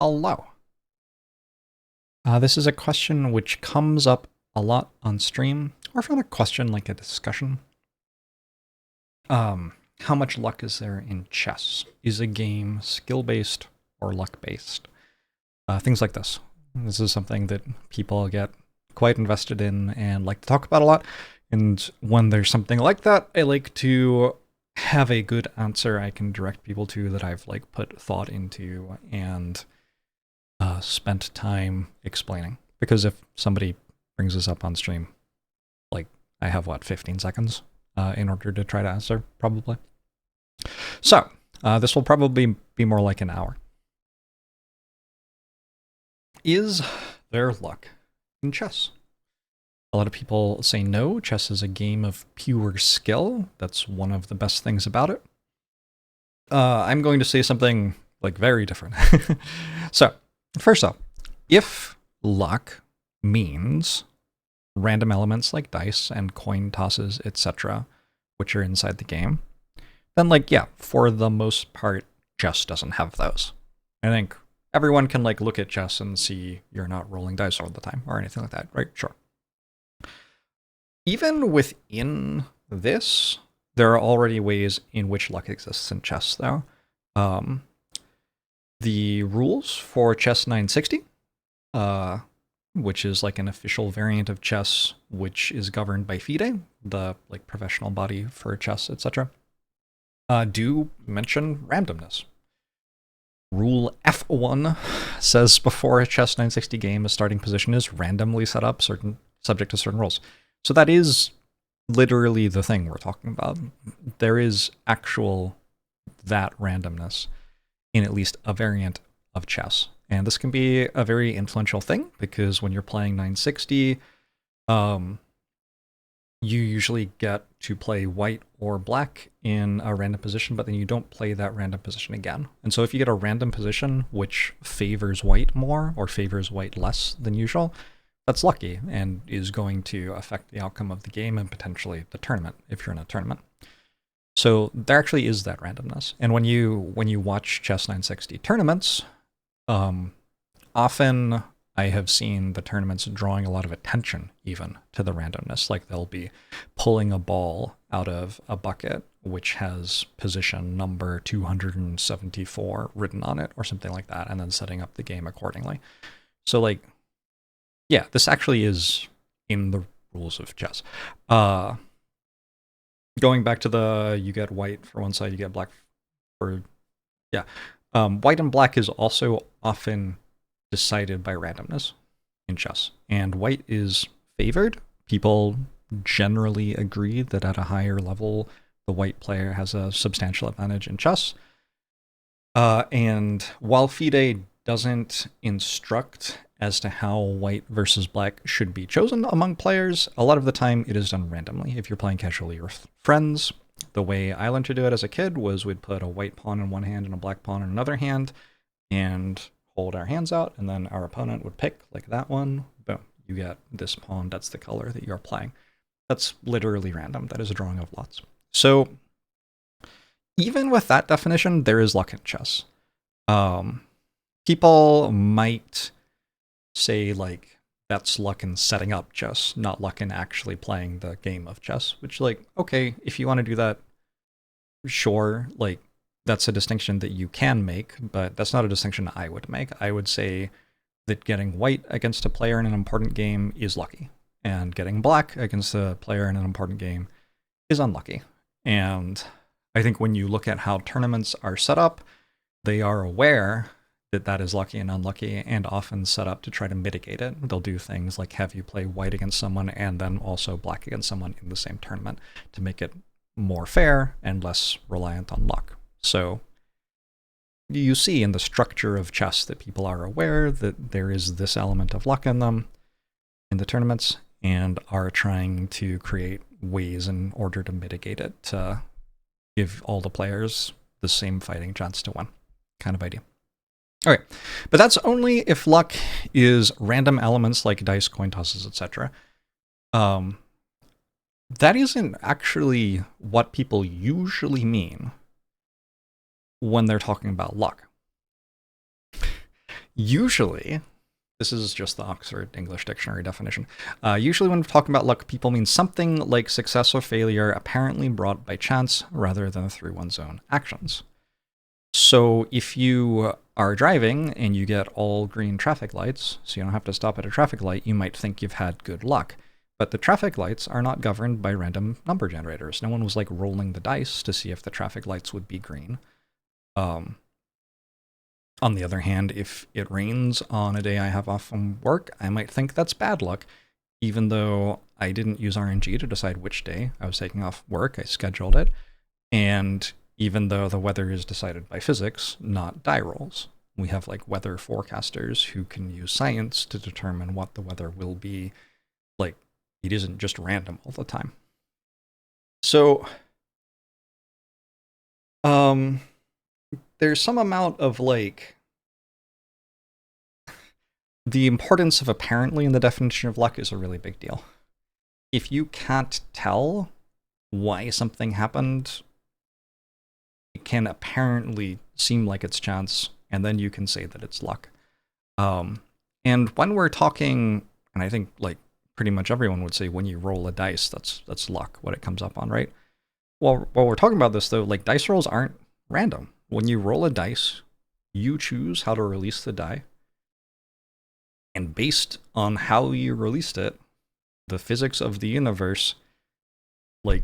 Hello. This is a question which comes up a lot on stream, or if not a question, like a discussion. How much luck is there in chess? Is a game skill-based or luck-based? Things like this. This is something that people get quite invested in and like to talk about a lot. And when there's something like that, I like to have a good answer I can direct people to that I've like put thought into and spent time explaining. Because if somebody brings this up on stream, like I have 15 seconds in order to try to answer, probably. So this will probably be more like an hour. Is there luck in chess? A lot of people say no, chess is a game of pure skill. That's one of the best things about it. I'm going to say something like very different. So, first off, if luck means random elements like dice and coin tosses, etc., which are inside the game, then yeah, for the most part, chess doesn't have those. I think everyone can look at chess and see you're not rolling dice all the time or anything like that, right? Sure. Even within this, there are already ways in which luck exists in chess, though. The rules for Chess 960, which is an official variant of chess, which is governed by FIDE, the professional body for chess, etc., do mention randomness. Rule F1 says before a Chess 960 game, a starting position is randomly set up, subject to certain rules. So that is literally the thing we're talking about. There is actual that randomness in at least a variant of chess. And this can be a very influential thing because when you're playing 960, you usually get to play white or black in a random position, but then you don't play that random position again. And so if you get a random position which favors white more or favors white less than usual, that's lucky and is going to affect the outcome of the game and potentially the tournament if you're in a tournament. So there actually is that randomness. And when you watch Chess 960 tournaments, often I have seen the tournaments drawing a lot of attention even to the randomness. Like they'll be pulling a ball out of a bucket which has position number 274 written on it or something like that, and then setting up the game accordingly. So yeah, this actually is in the rules of chess. Going back to you get white for one side, you get black for, yeah. White and black is also often decided by randomness in chess, and white is favored. People generally agree that at a higher level, the white player has a substantial advantage in chess. And while FIDE doesn't instruct as to how white versus black should be chosen among players, a lot of the time it is done randomly. If you're playing casually with friends, the way I learned to do it as a kid was we'd put a white pawn in one hand and a black pawn in another hand and hold our hands out, and then our opponent would pick that one. Boom, you get this pawn, that's the color that you're playing. That's literally random. That is a drawing of lots. So even with that definition, there is luck in chess. People might say that's luck in setting up chess, not luck in actually playing the game of chess, which okay, if you want to do that, sure, that's a distinction that you can make, but that's not a distinction I would make. I would say that getting white against a player in an important game is lucky, and getting black against a player in an important game is unlucky. And I think when you look at how tournaments are set up, they are aware that that is lucky and unlucky, and often set up to try to mitigate it. They'll do things like have you play white against someone and then also black against someone in the same tournament to make it more fair and less reliant on luck. So you see in the structure of chess that people are aware that there is this element of luck in them in the tournaments and are trying to create ways in order to mitigate it to give all the players the same fighting chance to win kind of idea. All right, but that's only if luck is random elements like dice, coin tosses, etc. That isn't actually what people usually mean when they're talking about luck. Usually, this is just the Oxford English Dictionary definition. Usually, when we're talking about luck, people mean something like success or failure apparently brought by chance rather than through one's own actions. So, if you are driving and you get all green traffic lights, so you don't have to stop at a traffic light, you might think you've had good luck. But the traffic lights are not governed by random number generators. No one was like rolling the dice to see if the traffic lights would be green. On the other hand, if it rains on a day I have off from work, I might think that's bad luck, even though I didn't use RNG to decide which day I was taking off work. I scheduled it. And even though the weather is decided by physics, not die rolls, we have like weather forecasters who can use science to determine what the weather will be. Like, it isn't just random all the time. So, there's some amount of like the importance of apparently in the definition of luck is a really big deal. If you can't tell why something happened, it can apparently seem like it's chance, and then you can say that it's luck. And when we're talking, and I think like pretty much everyone would say when you roll a dice, that's luck, what it comes up on, right? Well, while we're talking about this though, like dice rolls aren't random. When you roll a dice, you choose how to release the die. And based on how you released it, the physics of the universe, like,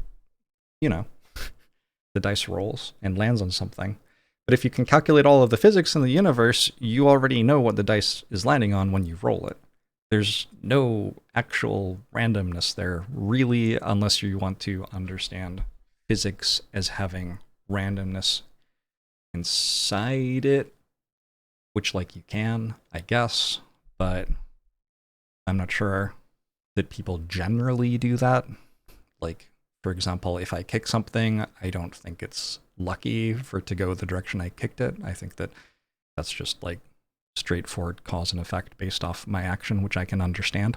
you know, the dice rolls and lands on something. But if you can calculate all of the physics in the universe, you already know what the dice is landing on when you roll it. There's no actual randomness there, really, unless you want to understand physics as having randomness inside it, which, like, you can, I guess, but I'm not sure that people generally do that. Like, for example, if I kick something, I don't think it's lucky for it to go the direction I kicked it. I think that that's just like straightforward cause and effect based off my action, which I can understand.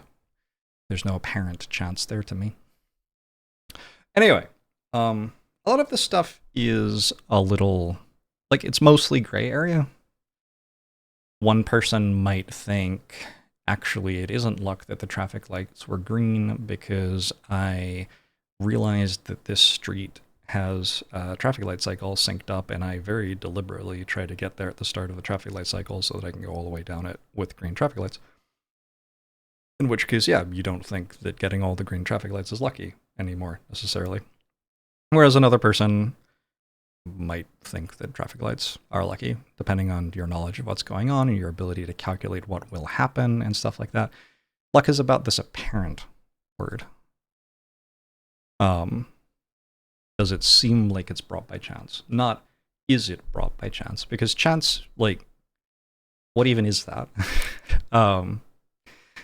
There's no apparent chance there to me. Anyway, a lot of this stuff is a little, like, it's mostly gray area. One person might think, actually, it isn't luck that the traffic lights were green because I realized that this street has a traffic light cycle synced up, and I very deliberately try to get there at the start of the traffic light cycle so that I can go all the way down it with green traffic lights. In which case, yeah, you don't think that getting all the green traffic lights is lucky anymore, necessarily. Whereas another person might think that traffic lights are lucky, depending on your knowledge of what's going on and your ability to calculate what will happen and stuff like that. Luck is about this apparent word. Does it seem like it's brought by chance? Not, is it brought by chance? Because chance, like, what even is that?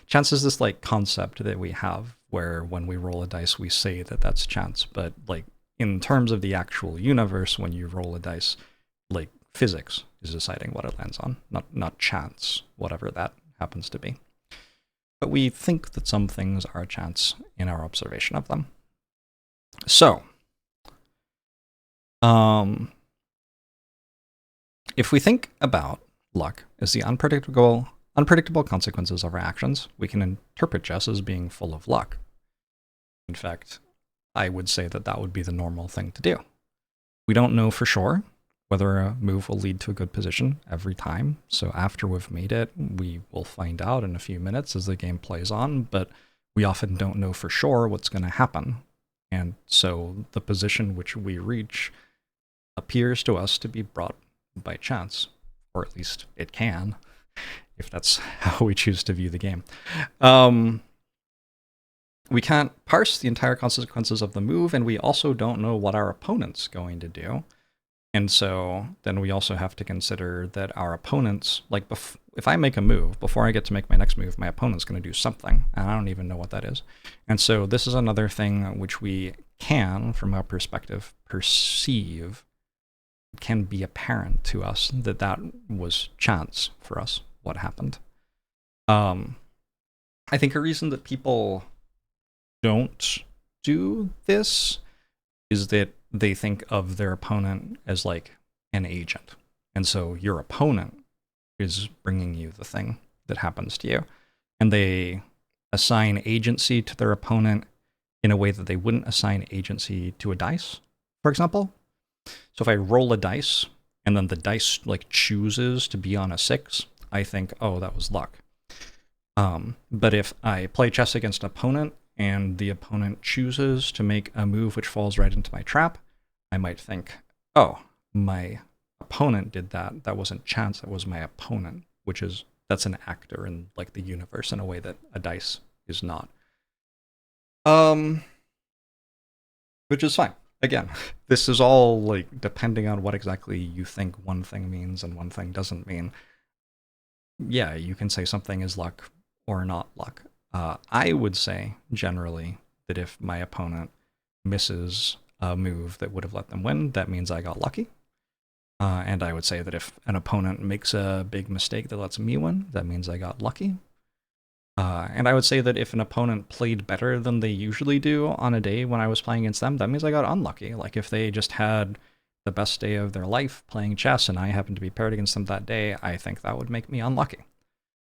Chance is this, like, concept that we have where when we roll a dice, we say that that's chance. But, like, in terms of the actual universe, when you roll a dice, like, physics is deciding what it lands on, not chance, whatever that happens to be. But we think that some things are a chance in our observation of them. So, if we think about luck as the unpredictable consequences of our actions, we can interpret chess as being full of luck. In fact, I would say that that would be the normal thing to do. We don't know for sure whether a move will lead to a good position every time, so after we've made it, we will find out in a few minutes as the game plays on, but we often don't know for sure what's going to happen. And so the position which we reach appears to us to be brought by chance, or at least it can, if that's how we choose to view the game. We can't parse the entire consequences of the move, and we also don't know what our opponent's going to do. And so then we also have to consider that our opponents, like, if I make a move, before I get to make my next move, my opponent's going to do something, and I don't even know what that is. And so this is another thing which we can, from our perspective, perceive. It can be apparent to us that that was chance for us, what happened. I think a reason that people don't do this is that they think of their opponent as like an agent. And so your opponent is bringing you the thing that happens to you. And they assign agency to their opponent in a way that they wouldn't assign agency to a dice, for example. So if I roll a dice and then the dice like chooses to be on a 6, I think, oh, that was luck. But if I play chess against an opponent and the opponent chooses to make a move which falls right into my trap, I might think, oh, my opponent did that. That wasn't chance, that was my opponent, that's an actor in like the universe in a way that a dice is not. Which is fine. Again, this is all like depending on what exactly you think one thing means and one thing doesn't mean. Yeah, you can say something is luck or not luck. I would say generally that if my opponent misses a move that would have let them win, that means I got lucky. And I would say that if an opponent makes a big mistake that lets me win, that means I got lucky. And I would say that if an opponent played better than they usually do on a day when I was playing against them, that means I got unlucky. Like if they just had the best day of their life playing chess and I happened to be paired against them that day, I think that would make me unlucky.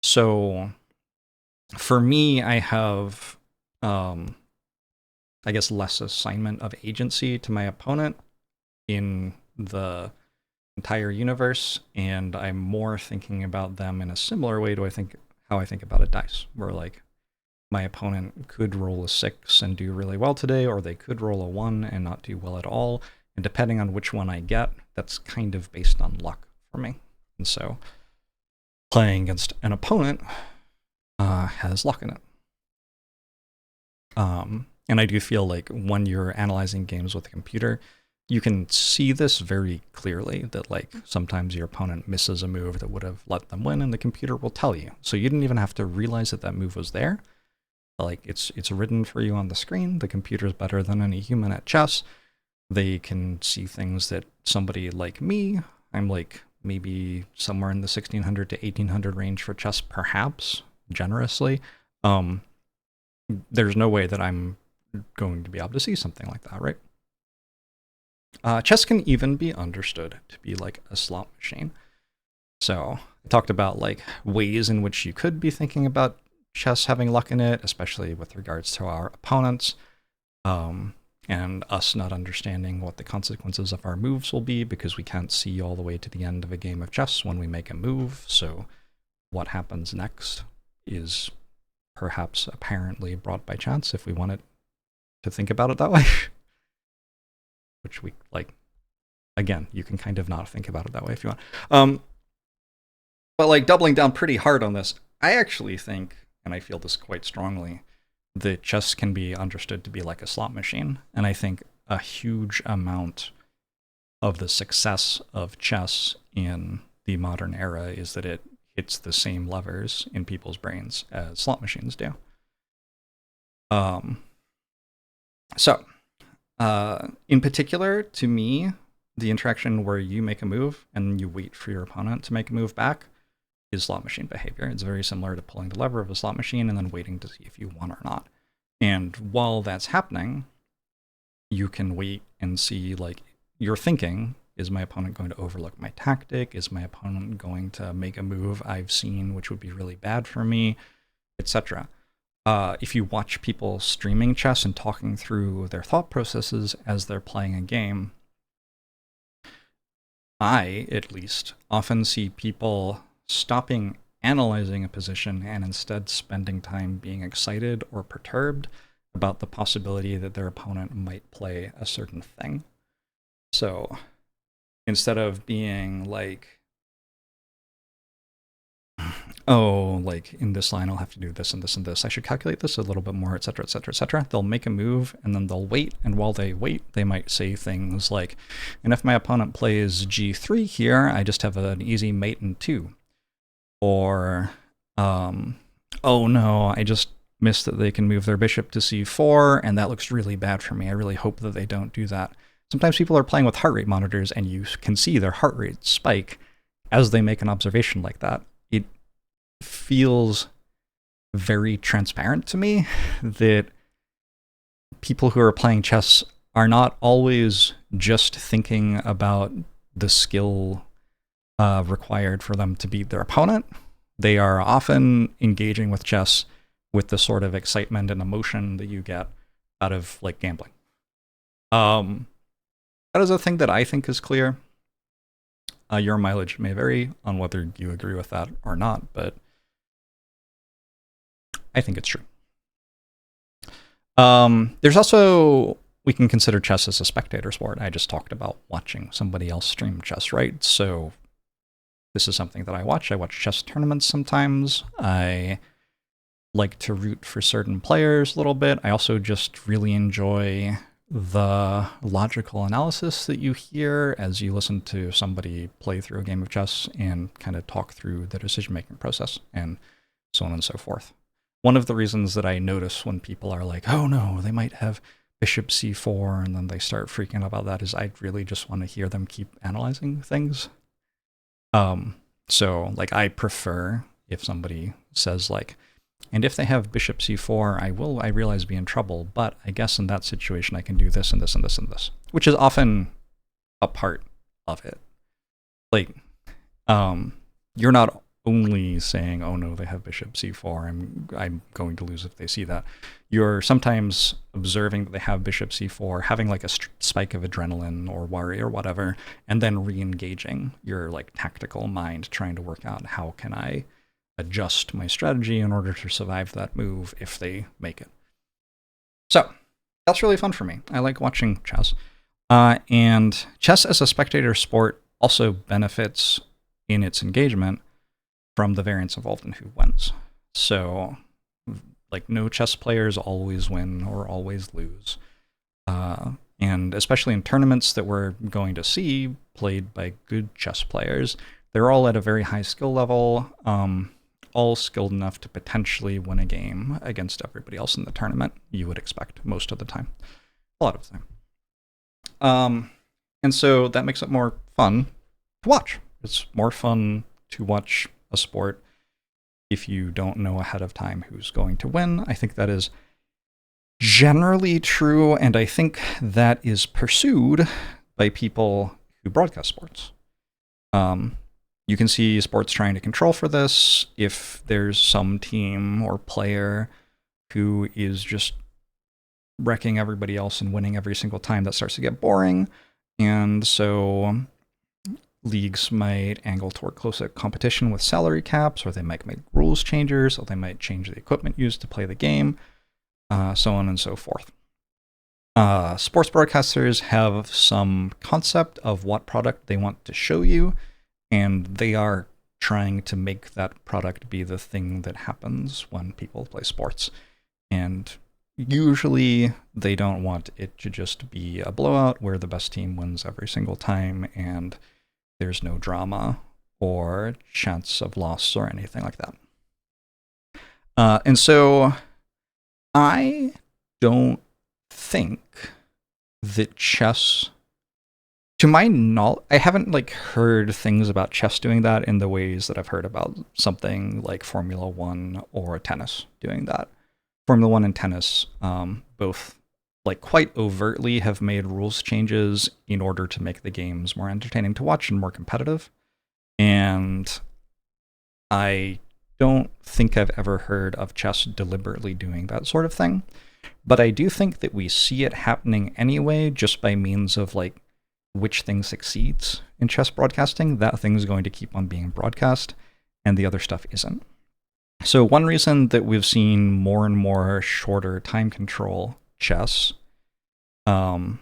So for me, I have, I guess, less assignment of agency to my opponent in the entire universe, and I'm more thinking about them in a similar way to how I think about a dice, where like my opponent could roll a 6 and do really well today, or they could roll a 1 and not do well at all. And depending on which one I get, that's kind of based on luck for me. And so playing against an opponent has luck in it. And I do feel like when you're analyzing games with a computer, you can see this very clearly, that like sometimes your opponent misses a move that would have let them win and the computer will tell you. So you didn't even have to realize that that move was there. Like it's written for you on the screen. The computer's better than any human at chess. They can see things that somebody like me, I'm like maybe somewhere in the 1600 to 1800 range for chess, perhaps, generously. There's no way that I'm going to be able to see something like that, right? Chess can even be understood to be like a slot machine. So I talked about like ways in which you could be thinking about chess having luck in it, especially with regards to our opponents, and us not understanding what the consequences of our moves will be because we can't see all the way to the end of a game of chess when we make a move. So what happens next is perhaps apparently brought by chance if we wanted to think about it that way. Which we like, again, you can kind of not think about it that way if you want. But like doubling down pretty hard on this, I actually think, and I feel this quite strongly, that chess can be understood to be like a slot machine. And I think a huge amount of the success of chess in the modern era is that it hits the same levers in people's brains as slot machines do. In particular, to me, the interaction where you make a move and you wait for your opponent to make a move back is slot machine behavior. It's very similar to pulling the lever of a slot machine and then waiting to see if you won or not. And while that's happening, you can wait and see, like, you're thinking, is my opponent going to overlook my tactic? Is my opponent going to make a move I've seen which would be really bad for me, etc.? If you watch people streaming chess and talking through their thought processes as they're playing a game, I, at least, often see people stopping analyzing a position and instead spending time being excited or perturbed about the possibility that their opponent might play a certain thing. So instead of being like, oh, like in this line, I'll have to do this and this and this, I should calculate this a little bit more, etc., etc., etc. They'll make a move and then they'll wait. And while they wait, they might say things like, and if my opponent plays g3 here, I just have an easy mate in 2. Or, oh no, I just missed that they can move their bishop to c4, and that looks really bad for me. I really hope that they don't do that. Sometimes people are playing with heart rate monitors and you can see their heart rate spike as they make an observation like that. It feels very transparent to me that people who are playing chess are not always just thinking about the skill required for them to beat their opponent. They are often engaging with chess with the sort of excitement and emotion that you get out of like gambling. That is a thing that I think is clear. Your mileage may vary on whether you agree with that or not, but I think it's true. There's also, we can consider chess as a spectator sport. I just talked about watching somebody else stream chess, right? So this is something that I watch. I watch chess tournaments sometimes. I like to root for certain players a little bit. I also just really enjoy the logical analysis that you hear as you listen to somebody play through a game of chess and kind of talk through the decision-making process and so on and so forth. One of the reasons that I notice when people are like, oh no, they might have bishop c4, and then they start freaking out about that, is I really just want to hear them keep analyzing things. So like I prefer if somebody says like, and if they have bishop c4, I realize be in trouble, but I guess in that situation I can do this and this and this and this, which is often a part of it. Like, you're not only saying, oh no, they have bishop c4, I'm going to lose if they see that. You're sometimes observing that they have bishop c4, having like a spike of adrenaline or worry or whatever, and then re-engaging your like tactical mind, trying to work out how can I adjust my strategy in order to survive that move if they make it. So that's really fun for me. I like watching chess. And chess as a spectator sport also benefits in its engagement from the variance involved in who wins. So like no chess players always win or always lose. And especially in tournaments that we're going to see played by good chess players, they're all at a very high skill level, all skilled enough to potentially win a game against everybody else in the tournament, you would expect most of the time. A lot of the time. And so that makes it more fun to watch. It's more fun to watch a sport if you don't know ahead of time who's going to win. I think that is generally true, and I think that is pursued by people who broadcast sports. You can see sports trying to control for this. If there's some team or player who is just wrecking everybody else and winning every single time, that starts to get boring. And so leagues might angle toward closer competition with salary caps, or they might make rules changes, or they might change the equipment used to play the game, so on and so forth. Sports broadcasters have some concept of what product they want to show you, and they are trying to make that product be the thing that happens when people play sports. And usually they don't want it to just be a blowout where the best team wins every single time and there's no drama or chance of loss or anything like that. And so I don't think that chess, to my knowledge, I haven't like heard things about chess doing that in the ways that I've heard about something like Formula One or tennis doing that. Formula One and tennis both like quite overtly have made rules changes in order to make the games more entertaining to watch and more competitive. And I don't think I've ever heard of chess deliberately doing that sort of thing. But I do think that we see it happening anyway, just by means of like which thing succeeds in chess broadcasting. That thing is going to keep on being broadcast, and the other stuff isn't. So one reason that we've seen more and more shorter time control chess, and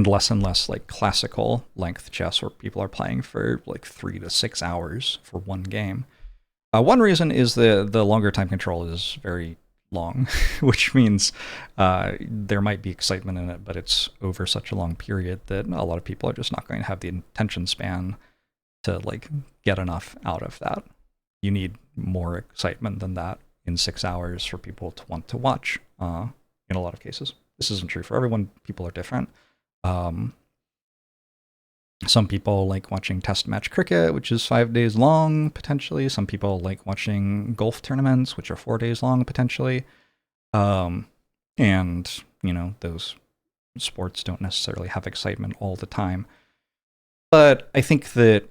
less like classical length chess where people are playing for like 3 to 6 hours for one game. One reason is the longer time control is very long, which means there might be excitement in it, but it's over such a long period that a lot of people are just not going to have the attention span to like get enough out of that. You need more excitement than that in 6 hours for people to want to watch in a lot of cases. This isn't true for everyone. People are different. Some people like watching test match cricket, which is 5 days long, potentially. Some people like watching golf tournaments, which are 4 days long, potentially. And, you know, those sports don't necessarily have excitement all the time. But I think that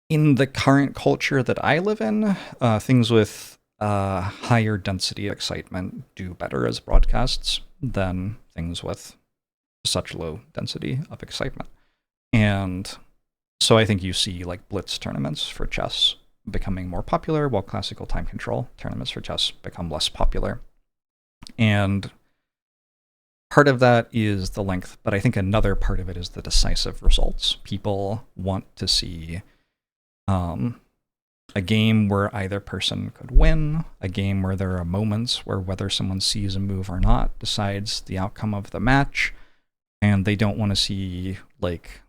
in the current culture that I live in, things with higher density of excitement do better as broadcasts than things with such low density of excitement. And so I think you see like blitz tournaments for chess becoming more popular, while classical time control tournaments for chess become less popular. And part of that is the length, but I think another part of it is the decisive results. People want to see a game where either person could win, a game where there are moments where whether someone sees a move or not decides the outcome of the match, and they don't want to see like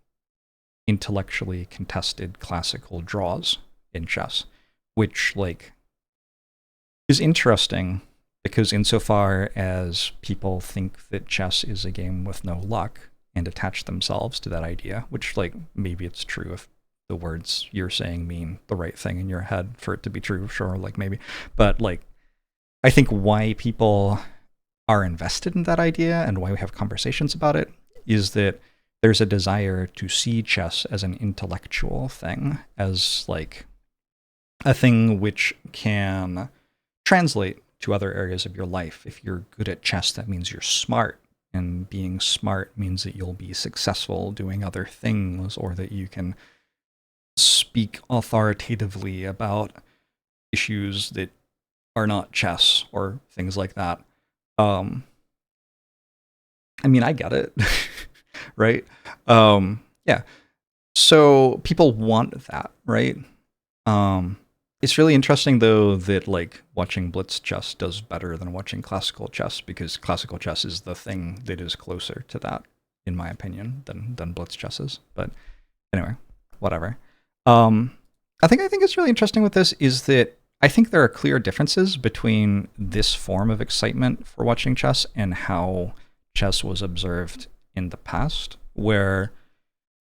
intellectually contested classical draws in chess, which like is interesting because insofar as people think that chess is a game with no luck and attach themselves to that idea, which like maybe it's true if the words you're saying mean the right thing in your head for it to be true, sure, like maybe. But like I think why people are invested in that idea and why we have conversations about it is that there's a desire to see chess as an intellectual thing, as like a thing which can translate to other areas of your life. If you're good at chess, that means you're smart. And being smart means that you'll be successful doing other things, or that you can speak authoritatively about issues that are not chess or things like that. I mean, I get it, right? Yeah. So people want that, right? It's really interesting though that like watching blitz chess does better than watching classical chess, because classical chess is the thing that is closer to that, in my opinion, than blitz chess is. But anyway, whatever. I think it's really interesting with this is that I think there are clear differences between this form of excitement for watching chess and how chess was observed in the past, where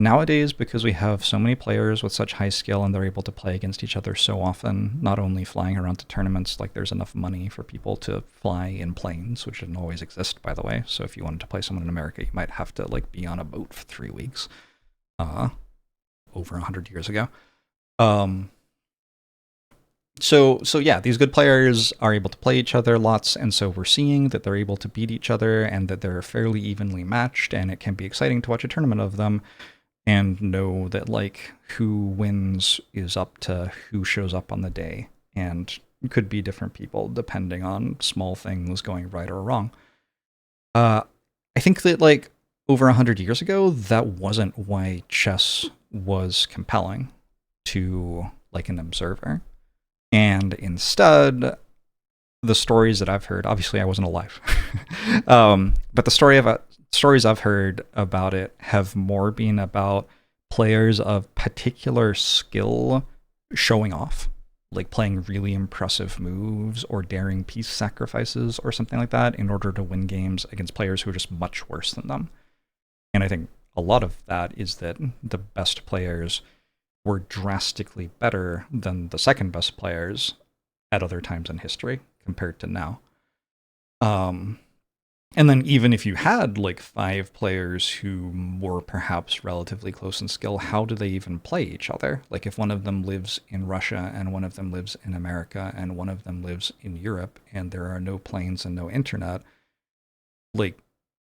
nowadays, because we have so many players with such high skill and they're able to play against each other so often, not only flying around to tournaments, like there's enough money for people to fly in planes, which didn't always exist, by the way. So if you wanted to play someone in America, you might have to like be on a boat for 3 weeks, over 100 years ago. So yeah, these good players are able to play each other lots, and so we're seeing that they're able to beat each other and that they're fairly evenly matched, and it can be exciting to watch a tournament of them and know that like who wins is up to who shows up on the day, and it could be different people depending on small things going right or wrong. I think that like over 100 years ago, that wasn't why chess was compelling to like an observer. And instead, the stories that I've heard, obviously I wasn't alive, but stories I've heard about it have more been about players of particular skill showing off, like playing really impressive moves or daring piece sacrifices or something like that in order to win games against players who are just much worse than them. And I think a lot of that is that the best players were drastically better than the second best players at other times in history compared to now. And then even if you had like 5 players who were perhaps relatively close in skill, how do they even play each other? Like if one of them lives in Russia and one of them lives in America and one of them lives in Europe and there are no planes and no internet, like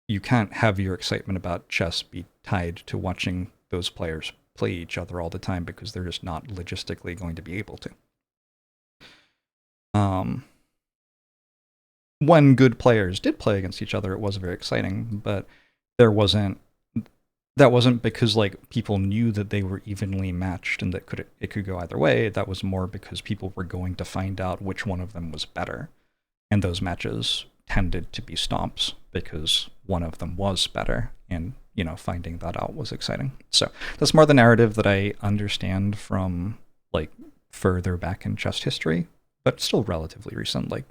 you can't have your excitement about chess be tied to watching those players play each other all the time, because they're just not logistically going to be able to. When good players did play against each other, it was very exciting, but that wasn't because like people knew that they were evenly matched and that it could go either way. That was more because people were going to find out which one of them was better, and those matches tended to be stomps because one of them was better, and finding that out was exciting. So that's more the narrative that I understand from like further back in chess history, but still relatively recent, like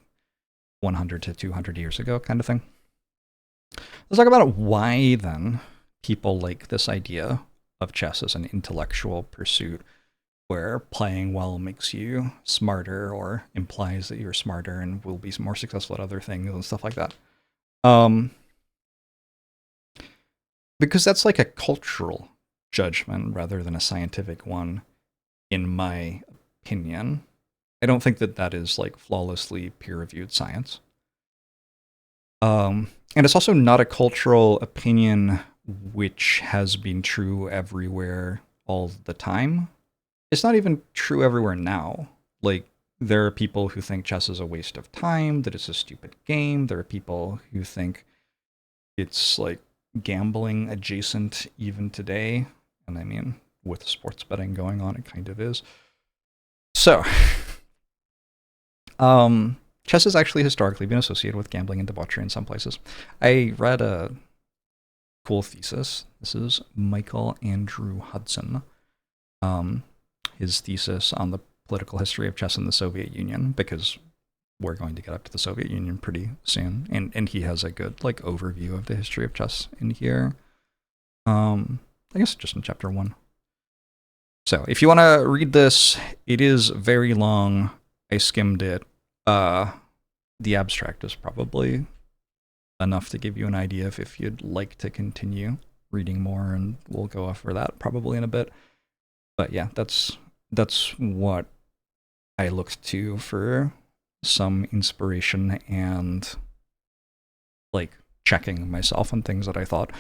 100 to 200 years ago kind of thing. Let's talk about why then people like this idea of chess as an intellectual pursuit where playing well makes you smarter or implies that you're smarter and will be more successful at other things and stuff like that. Because that's like a cultural judgment rather than a scientific one, in my opinion. I don't think that that is like flawlessly peer-reviewed science. And it's also not a cultural opinion which has been true everywhere all the time. It's not even true everywhere now. Like, there are people who think chess is a waste of time, that it's a stupid game. There are people who think it's like gambling adjacent even today. And I mean, with sports betting going on, it kind of is. So, chess has actually historically been associated with gambling and debauchery in some places. I read a cool thesis. This is Michael Andrew Hudson. His thesis on the political history of chess in the Soviet Union, because we're going to get up to the Soviet Union pretty soon, and he has a good like overview of the history of chess in here. I guess just in chapter 1. So if you want to read this, it is very long. I skimmed it. The abstract is probably enough to give you an idea of if you'd like to continue reading more, and we'll go over that probably in a bit. But yeah, that's what I looked to for some inspiration and like checking myself on things that I thought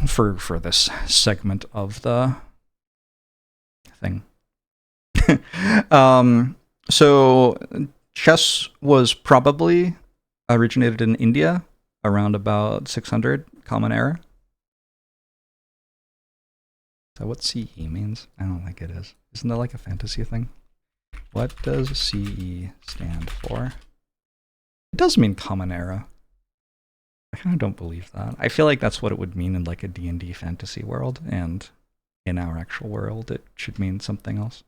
for this segment of the thing. So chess was probably originated in India around about 600 Common Era. Is that what CE means? I don't think it is. Isn't that like a fantasy thing? What does CE stand for? It does mean Common Era. I kind of don't believe that. I feel like that's what it would mean in like a D&D fantasy world, and in our actual world it should mean something else.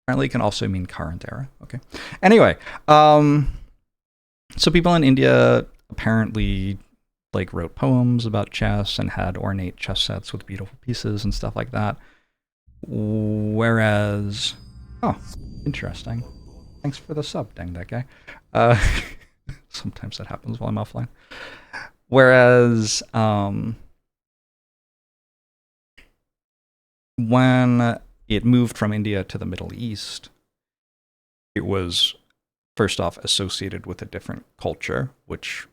Apparently it can also mean current era. Okay. Anyway, so people in India apparently like wrote poems about chess and had ornate chess sets with beautiful pieces and stuff like that. Whereas, oh, interesting. Thanks for the sub, dang that guy. Sometimes that happens while I'm offline. Whereas, when it moved from India to the Middle East, it was first off associated with a different culture, which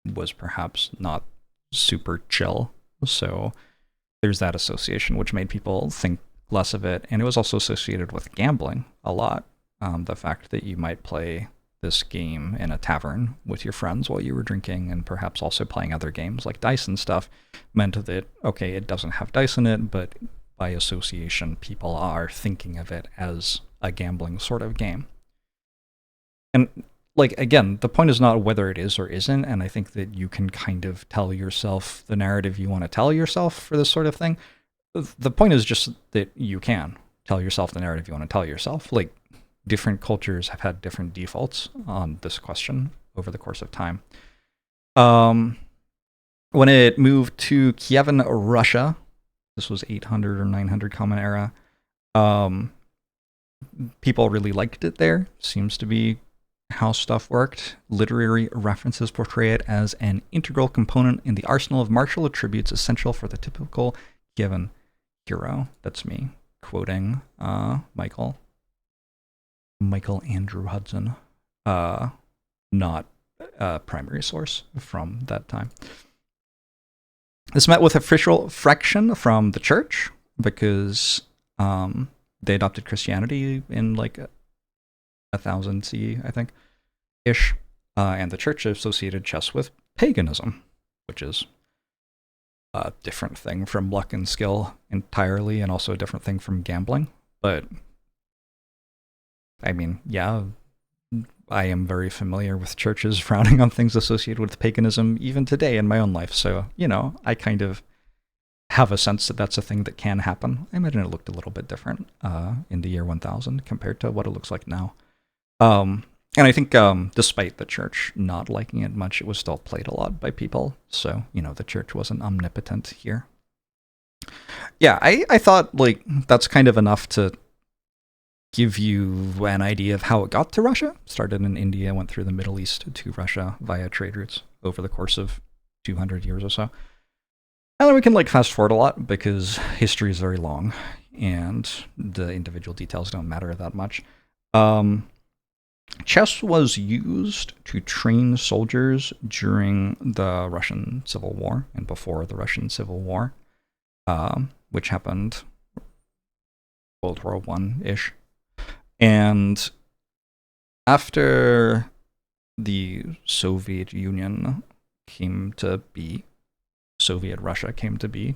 was perhaps not super chill. So there's that association, which made people think less of it. And it was also associated with gambling a lot. The fact that you might play this game in a tavern with your friends while you were drinking, and perhaps also playing other games like dice and stuff, meant that, okay, it doesn't have dice in it, but by association, people are thinking of it as a gambling sort of game. And like, again, the point is not whether it is or isn't, and I think that you can kind of tell yourself the narrative you want to tell yourself for this sort of thing. The point is just that you can tell yourself the narrative you want to tell yourself. Like, different cultures have had different defaults on this question over the course of time. When it moved to Kievan, Russia, this was 800 or 900 Common Era, people really liked it there. Seems to be how stuff worked. Literary references portray it as an integral component in the arsenal of martial attributes essential for the typical Kievan hero. That's me quoting Michael Andrew Hudson, not a primary source from that time. This met with official friction from the church because they adopted Christianity in like 1000 CE, I think, ish, and the church associated chess with paganism, which is a different thing from luck and skill entirely, and also a different thing from gambling. But I mean, yeah, I am very familiar with churches frowning on things associated with paganism even today in my own life. So, you know, I kind of have a sense that that's a thing that can happen. I imagine it looked a little bit different in the year 1000 compared to what it looks like now. And I think despite the church not liking it much, it was still played a lot by people. So, you know, the church wasn't omnipotent here. Yeah, I thought like that's kind of enough to give you an idea of how it got to Russia. Started in India, went through the Middle East to Russia via trade routes over the course of 200 years or so. And then we can like fast forward a lot because history is very long and the individual details don't matter that much. Chess was used to train soldiers during the Russian Civil War and before the Russian Civil War, which happened World War One-ish. And after the Soviet Union came to be, Soviet Russia came to be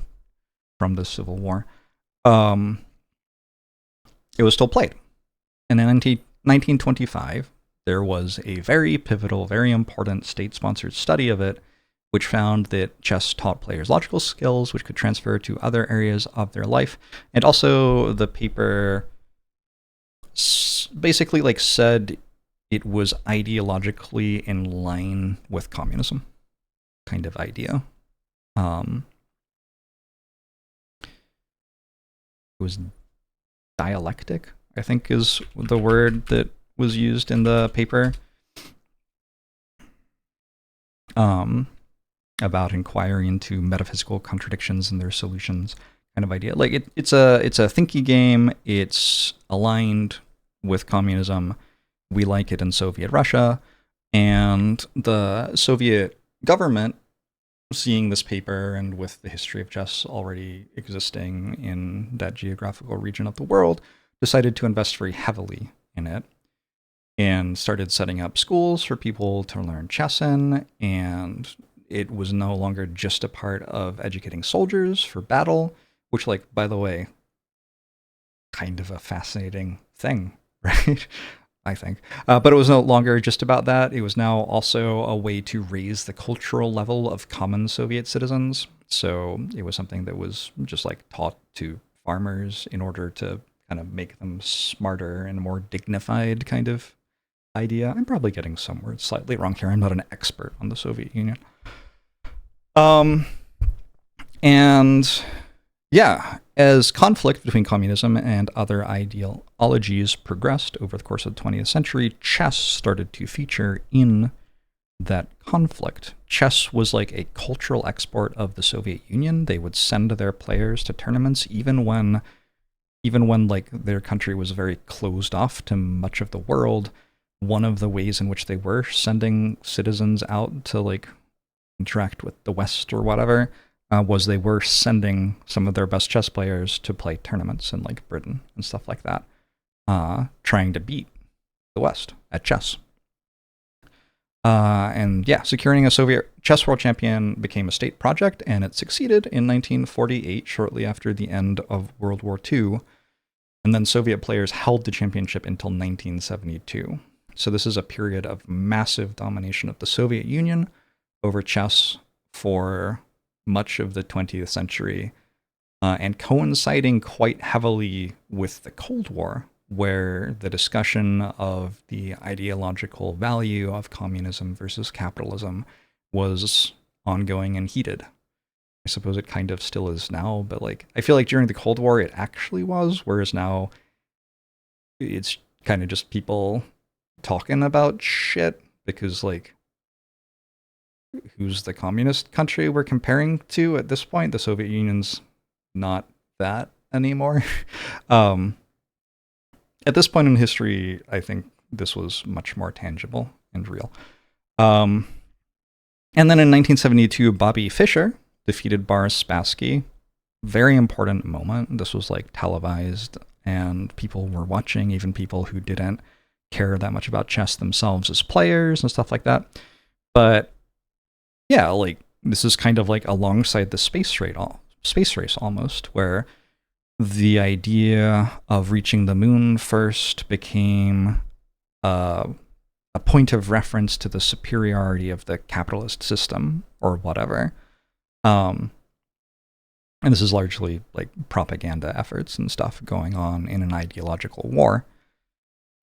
from the Civil War, it was still played. And in 1925, there was a very pivotal, very important state-sponsored study of it, which found that chess taught players logical skills, which could transfer to other areas of their life. And also, the paper basically like said it was ideologically in line with communism, kind of idea. It was dialectic, I think is the word that was used in the paper. About inquiring into metaphysical contradictions and their solutions, kind of idea. Like it's a thinky game. It's aligned with communism. We like it in Soviet Russia, and the Soviet government, seeing this paper and with the history of chess already existing in that geographical region of the world, decided to invest very heavily in it and started setting up schools for people to learn chess in. And it was no longer just a part of educating soldiers for battle, which, like, by the way, kind of a fascinating thing, right? I think. But it was no longer just about that. It was now also a way to raise the cultural level of common Soviet citizens. So it was something that was just like taught to farmers in order to kind of make them smarter and more dignified kind of idea. I'm probably getting some words slightly wrong here. I'm not an expert on the Soviet Union. And yeah, as conflict between communism and other ideologies progressed over the course of the 20th century, chess started to feature in that conflict. Chess was like a cultural export of the Soviet Union. They would send their players to tournaments even when like their country was very closed off to much of the world. One of the ways in which they were sending citizens out to like interact with the West or whatever was they were sending some of their best chess players to play tournaments in like Britain and stuff like that, trying to beat the West at chess. And yeah, securing a Soviet chess world champion became a state project, and it succeeded in 1948, shortly after the end of World War II. And then Soviet players held the championship until 1972. So this is a period of massive domination of the Soviet Union over chess for much of the 20th century, and coinciding quite heavily with the Cold War, where the discussion of the ideological value of communism versus capitalism was ongoing and heated. I suppose it kind of still is now, but like I feel like during the Cold War it actually was, whereas now it's kind of just people talking about shit because like who's the communist country we're comparing to at this point? The Soviet Union's not that anymore. At this point in history, I think this was much more tangible and real. And then in 1972, Bobby Fischer defeated Boris Spassky. Very important moment. This was like televised and people were watching, even people who didn't care that much about chess themselves as players and stuff like that. But yeah, like this is kind of like alongside the space race almost, where the idea of reaching the moon first became a point of reference to the superiority of the capitalist system or whatever. And this is largely like propaganda efforts and stuff going on in an ideological war.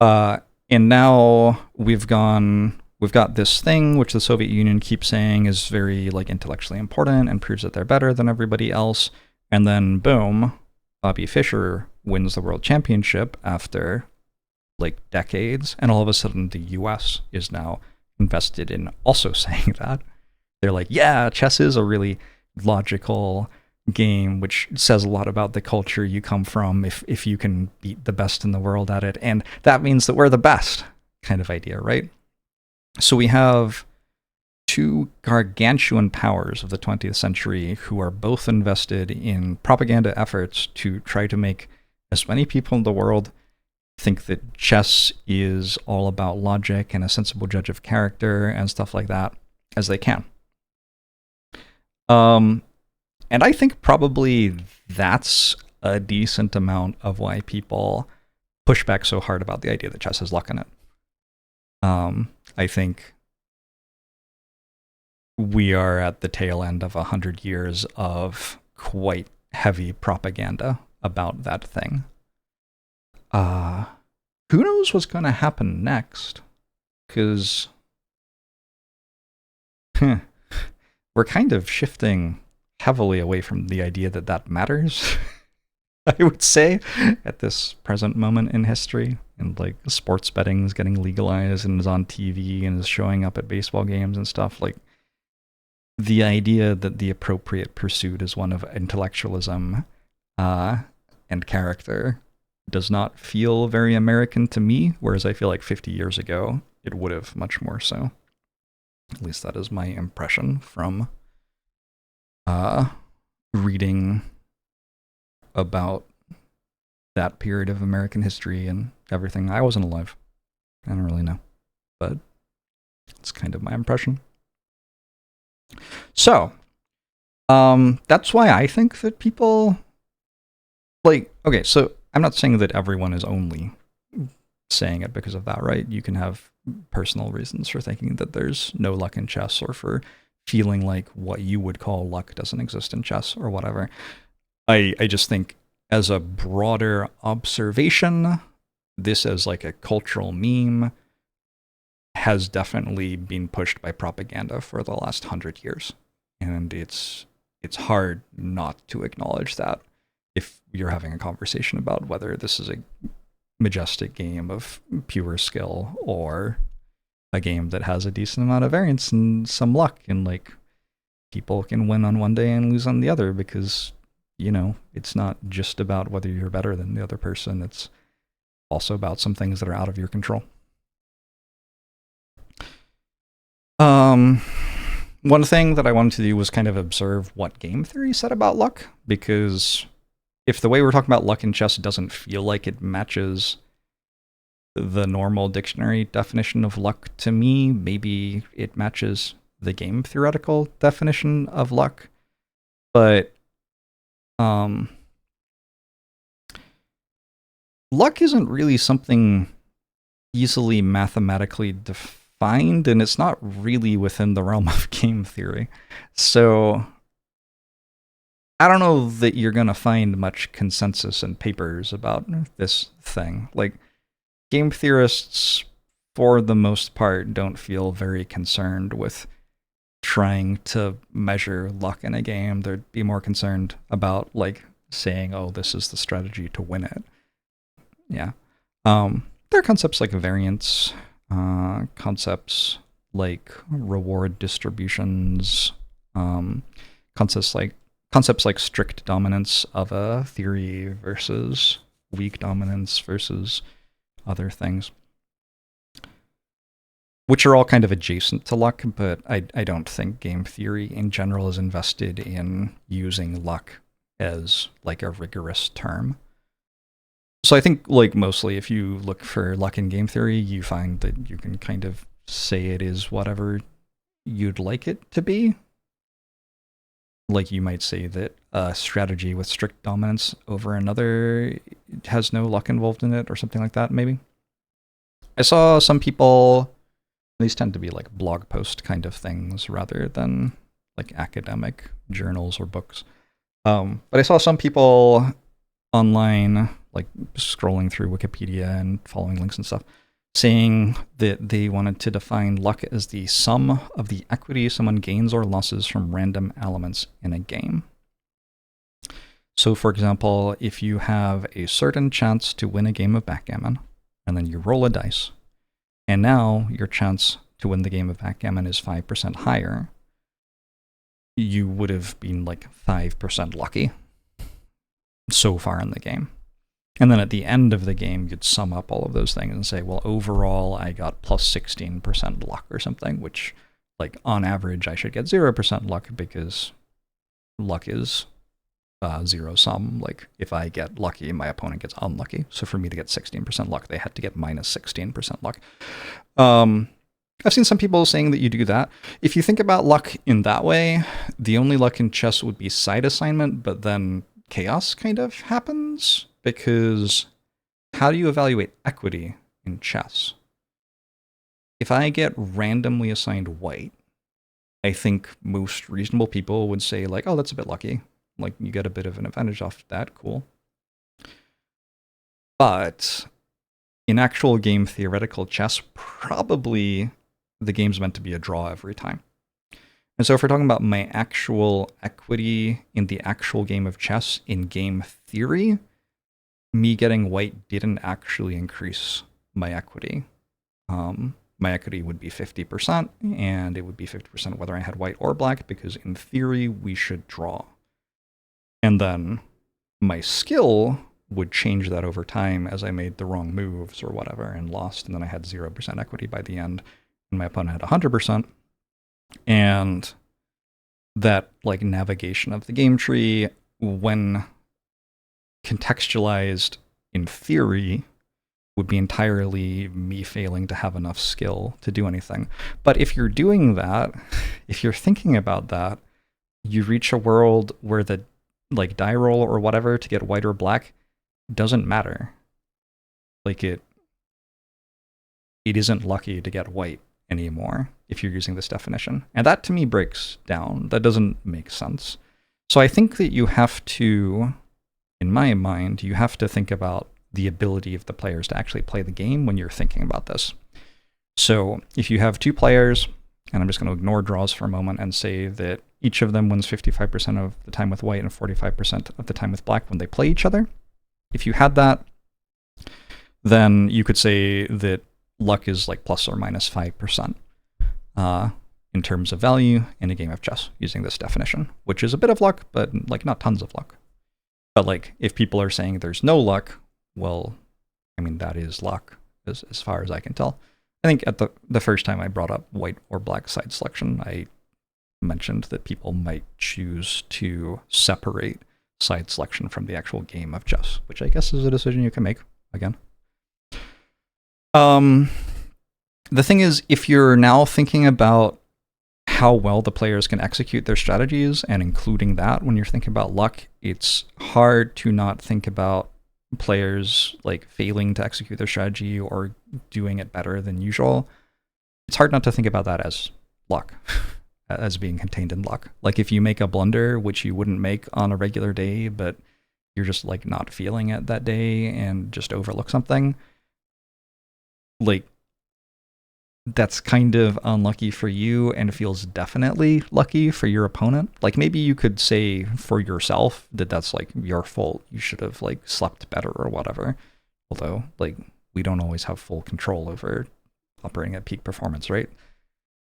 And now we've got this thing which the Soviet Union keeps saying is very like intellectually important and proves that they're better than everybody else. And then boom, Bobby Fischer wins the world championship after like decades. And all of a sudden the US is now invested in also saying that. They're like, yeah, chess is a really logical game, which says a lot about the culture you come from if you can beat the best in the world at it. And that means that we're the best kind of idea, right? So we have two gargantuan powers of the 20th century who are both invested in propaganda efforts to try to make as many people in the world think that chess is all about logic and a sensible judge of character and stuff like that as they can. And I think probably that's a decent amount of why people push back so hard about the idea that chess has luck in it. I think we are at the tail end of 100 years of quite heavy propaganda about that thing. Who knows what's going to happen next? Because we're kind of shifting heavily away from the idea that that matters, I would say, at this present moment in history. And like sports betting is getting legalized and is on TV and is showing up at baseball games and stuff. Like the idea that the appropriate pursuit is one of intellectualism and character does not feel very American to me, whereas I feel like 50 years ago it would have much more so. At least that is my impression from reading about that period of American history and everything. I wasn't alive. I don't really know. But it's kind of my impression. So, that's why I think that people, like, okay, so I'm not saying that everyone is only saying it because of that, right? You can have personal reasons for thinking that there's no luck in chess, or for feeling like what you would call luck doesn't exist in chess, or whatever. I just think as a broader observation, this as like a cultural meme has definitely been pushed by propaganda for the last 100 years. And it's hard not to acknowledge that if you're having a conversation about whether this is a majestic game of pure skill or a game that has a decent amount of variance and some luck, and like people can win on one day and lose on the other, because you know it's not just about whether you're better than the other person, it's also about some things that are out of your control. One thing that I wanted to do was kind of observe what game theory said about luck, because if the way we're talking about luck in chess doesn't feel like it matches the normal dictionary definition of luck to me, maybe it matches the game theoretical definition of luck. But luck isn't really something easily mathematically defined, and it's not really within the realm of game theory. So I don't know that you're going to find much consensus in papers about this thing. Like, game theorists, for the most part, don't feel very concerned with trying to measure luck in a game. They'd be more concerned about, like, saying, oh, this is the strategy to win it. Yeah. There are concepts like variance, concepts like reward distributions, concepts like strict dominance of a theory versus weak dominance versus other things, which are all kind of adjacent to luck, but I don't think game theory in general is invested in using luck as like a rigorous term. So I think, like, mostly if you look for luck in game theory, you find that you can kind of say it is whatever you'd like it to be. Like, you might say that a strategy with strict dominance over another has no luck involved in it, or something like that, maybe. I saw some people, these tend to be like blog post kind of things rather than like academic journals or books. But I saw some people online, like scrolling through Wikipedia and following links and stuff, saying that they wanted to define luck as the sum of the equity someone gains or losses from random elements in a game. So, for example, if you have a certain chance to win a game of backgammon, and then you roll a dice, and now your chance to win the game of backgammon is 5% higher, you would have been like 5% lucky so far in the game. And then at the end of the game, you'd sum up all of those things and say, well, overall, I got plus 16% luck or something, which, like, on average, I should get 0% luck because luck is zero sum. Like, if I get lucky, my opponent gets unlucky. So for me to get 16% luck, they had to get minus 16% luck. I've seen some people saying that you do that. If you think about luck in that way, the only luck in chess would be side assignment, but then chaos kind of happens, because how do you evaluate equity in chess? If I get randomly assigned white, I think most reasonable people would say, like, oh, that's a bit lucky. Like, you get a bit of an advantage off that, cool. But in actual game theoretical chess, probably the game's meant to be a draw every time. And so if we're talking about my actual equity in the actual game of chess in game theory, me getting white didn't actually increase my equity. My equity would be 50%, and it would be 50% whether I had white or black, because in theory, we should draw. And then my skill would change that over time as I made the wrong moves or whatever and lost, and then I had 0% equity by the end, and my opponent had 100%. And that, like, navigation of the game tree, when contextualized in theory, would be entirely me failing to have enough skill to do anything. But if you're doing that, if you're thinking about that, you reach a world where the, like, die roll or whatever to get white or black doesn't matter. Like, it isn't lucky to get white anymore if you're using this definition. And that to me breaks down. That doesn't make sense. So I think that you have to, in my mind, you have to think about the ability of the players to actually play the game when you're thinking about this. So if you have two players, and I'm just going to ignore draws for a moment and say that each of them wins 55% of the time with white and 45% of the time with black when they play each other, if you had that, then you could say that luck is like plus or minus 5% in terms of value in a game of chess using this definition, which is a bit of luck, but like not tons of luck. But like if people are saying there's no luck, well, I mean, that is luck as far as I can tell. I think at the first time I brought up white or black side selection, I mentioned that people might choose to separate side selection from the actual game of chess, which I guess is a decision you can make again. The thing is, if you're now thinking about how well the players can execute their strategies and including that when you're thinking about luck, it's hard to not think about players like failing to execute their strategy or doing it better than usual. It's hard not to think about that as luck, as being contained in luck. Like if you make a blunder, which you wouldn't make on a regular day, but you're just like not feeling it that day and just overlook something, like that's kind of unlucky for you and feels definitely lucky for your opponent. Like maybe you could say for yourself that that's like your fault. You should have like slept better or whatever. Although like we don't always have full control over operating at peak performance, right?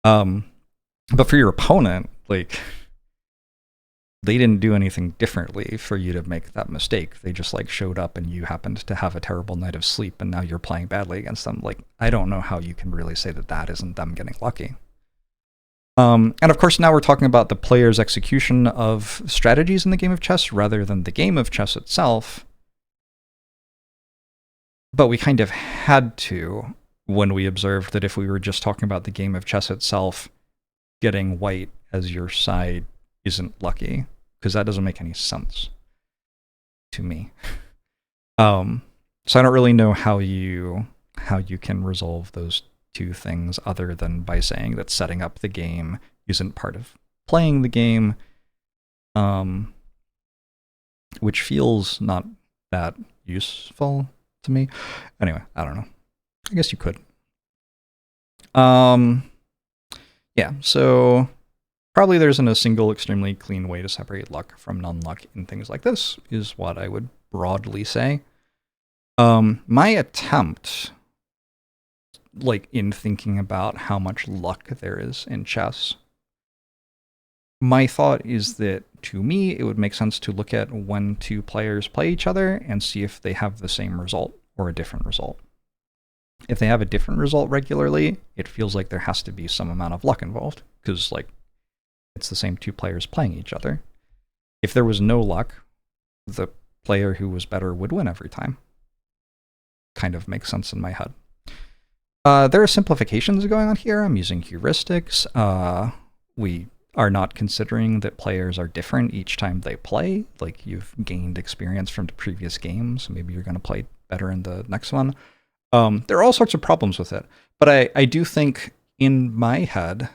But for your opponent, like they didn't do anything differently for you to make that mistake. They just like showed up and you happened to have a terrible night of sleep and now you're playing badly against them. Like, I don't know how you can really say that that isn't them getting lucky. And of course, now we're talking about the player's execution of strategies in the game of chess rather than the game of chess itself. But we kind of had to when we observed that if we were just talking about the game of chess itself, getting white as your side isn't lucky, because that doesn't make any sense to me. So I don't really know how you can resolve those two things other than by saying that setting up the game isn't part of playing the game, which feels not that useful to me. Anyway, I don't know. I guess you could. Yeah, so probably there isn't a single extremely clean way to separate luck from non-luck in things like this, is what I would broadly say. My attempt, like in thinking about how much luck there is in chess, my thought is that to me, it would make sense to look at when two players play each other and see if they have the same result or a different result. If they have a different result regularly, it feels like there has to be some amount of luck involved, because like it's the same two players playing each other. If there was no luck, the player who was better would win every time. Kind of makes sense in my head. There are simplifications going on here. I'm using heuristics. We are not considering that players are different each time they play. Like, you've gained experience from the previous games. Maybe you're going to play better in the next one. There are all sorts of problems with it. But I do think in my head,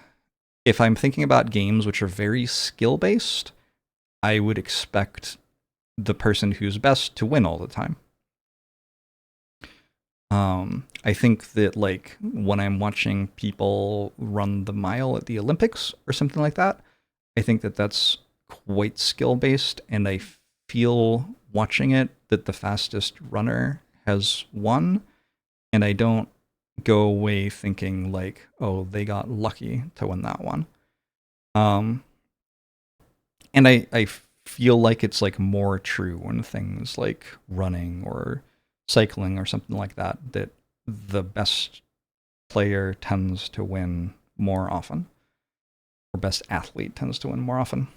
if I'm thinking about games which are very skill-based, I would expect the person who's best to win all the time. I think that, like, when I'm watching people run the mile at the Olympics or something like that, I think that that's quite skill-based, and I feel watching it that the fastest runner has won, and I don't go away thinking like, oh, they got lucky to win that one. And I feel like it's like more true when things like running or cycling or something like that, that the best player tends to win more often, or best athlete tends to win more often.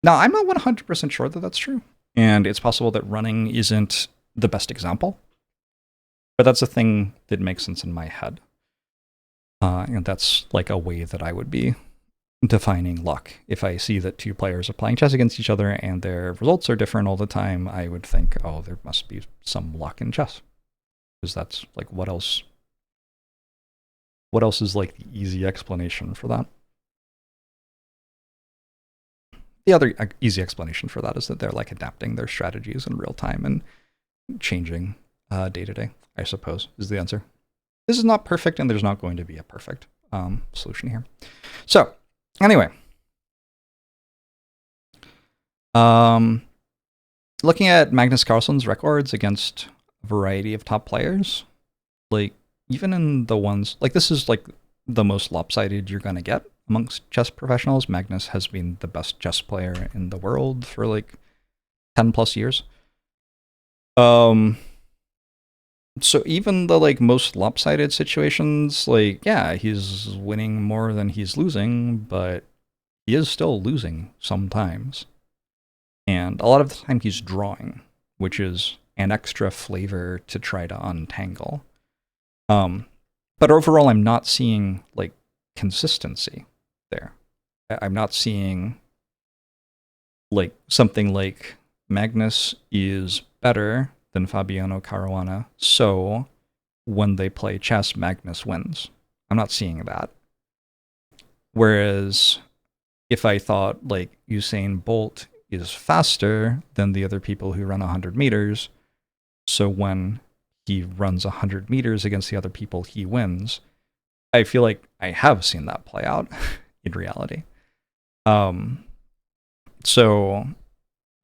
Now, I'm not 100% sure that that's true, and it's possible that running isn't the best example, but that's a thing that makes sense in my head. And that's like a way that I would be defining luck. If I see that two players are playing chess against each other and their results are different all the time, I would think, oh, there must be some luck in chess. Because that's like, what else is like the easy explanation for that? The other easy explanation for that is that they're like adapting their strategies in real time and changing day to day, I suppose, is the answer. This is not perfect, and there's not going to be a perfect solution here. So, anyway, looking at Magnus Carlsen's records against a variety of top players, like, even in the ones, like, this is like the most lopsided you're going to get amongst chess professionals. Magnus has been the best chess player in the world for like 10 plus years. So even the like most lopsided situations, like, yeah, he's winning more than he's losing, but he is still losing sometimes. And a lot of the time he's drawing, which is an extra flavor to try to untangle. But overall, I'm not seeing like consistency there. I'm not seeing like something like Magnus is better than Fabiano Caruana, so when they play chess, Magnus wins. I'm not seeing that. Whereas if I thought like Usain Bolt is faster than the other people who run 100 meters, so when he runs 100 meters against the other people, he wins, I feel like I have seen that play out in reality. So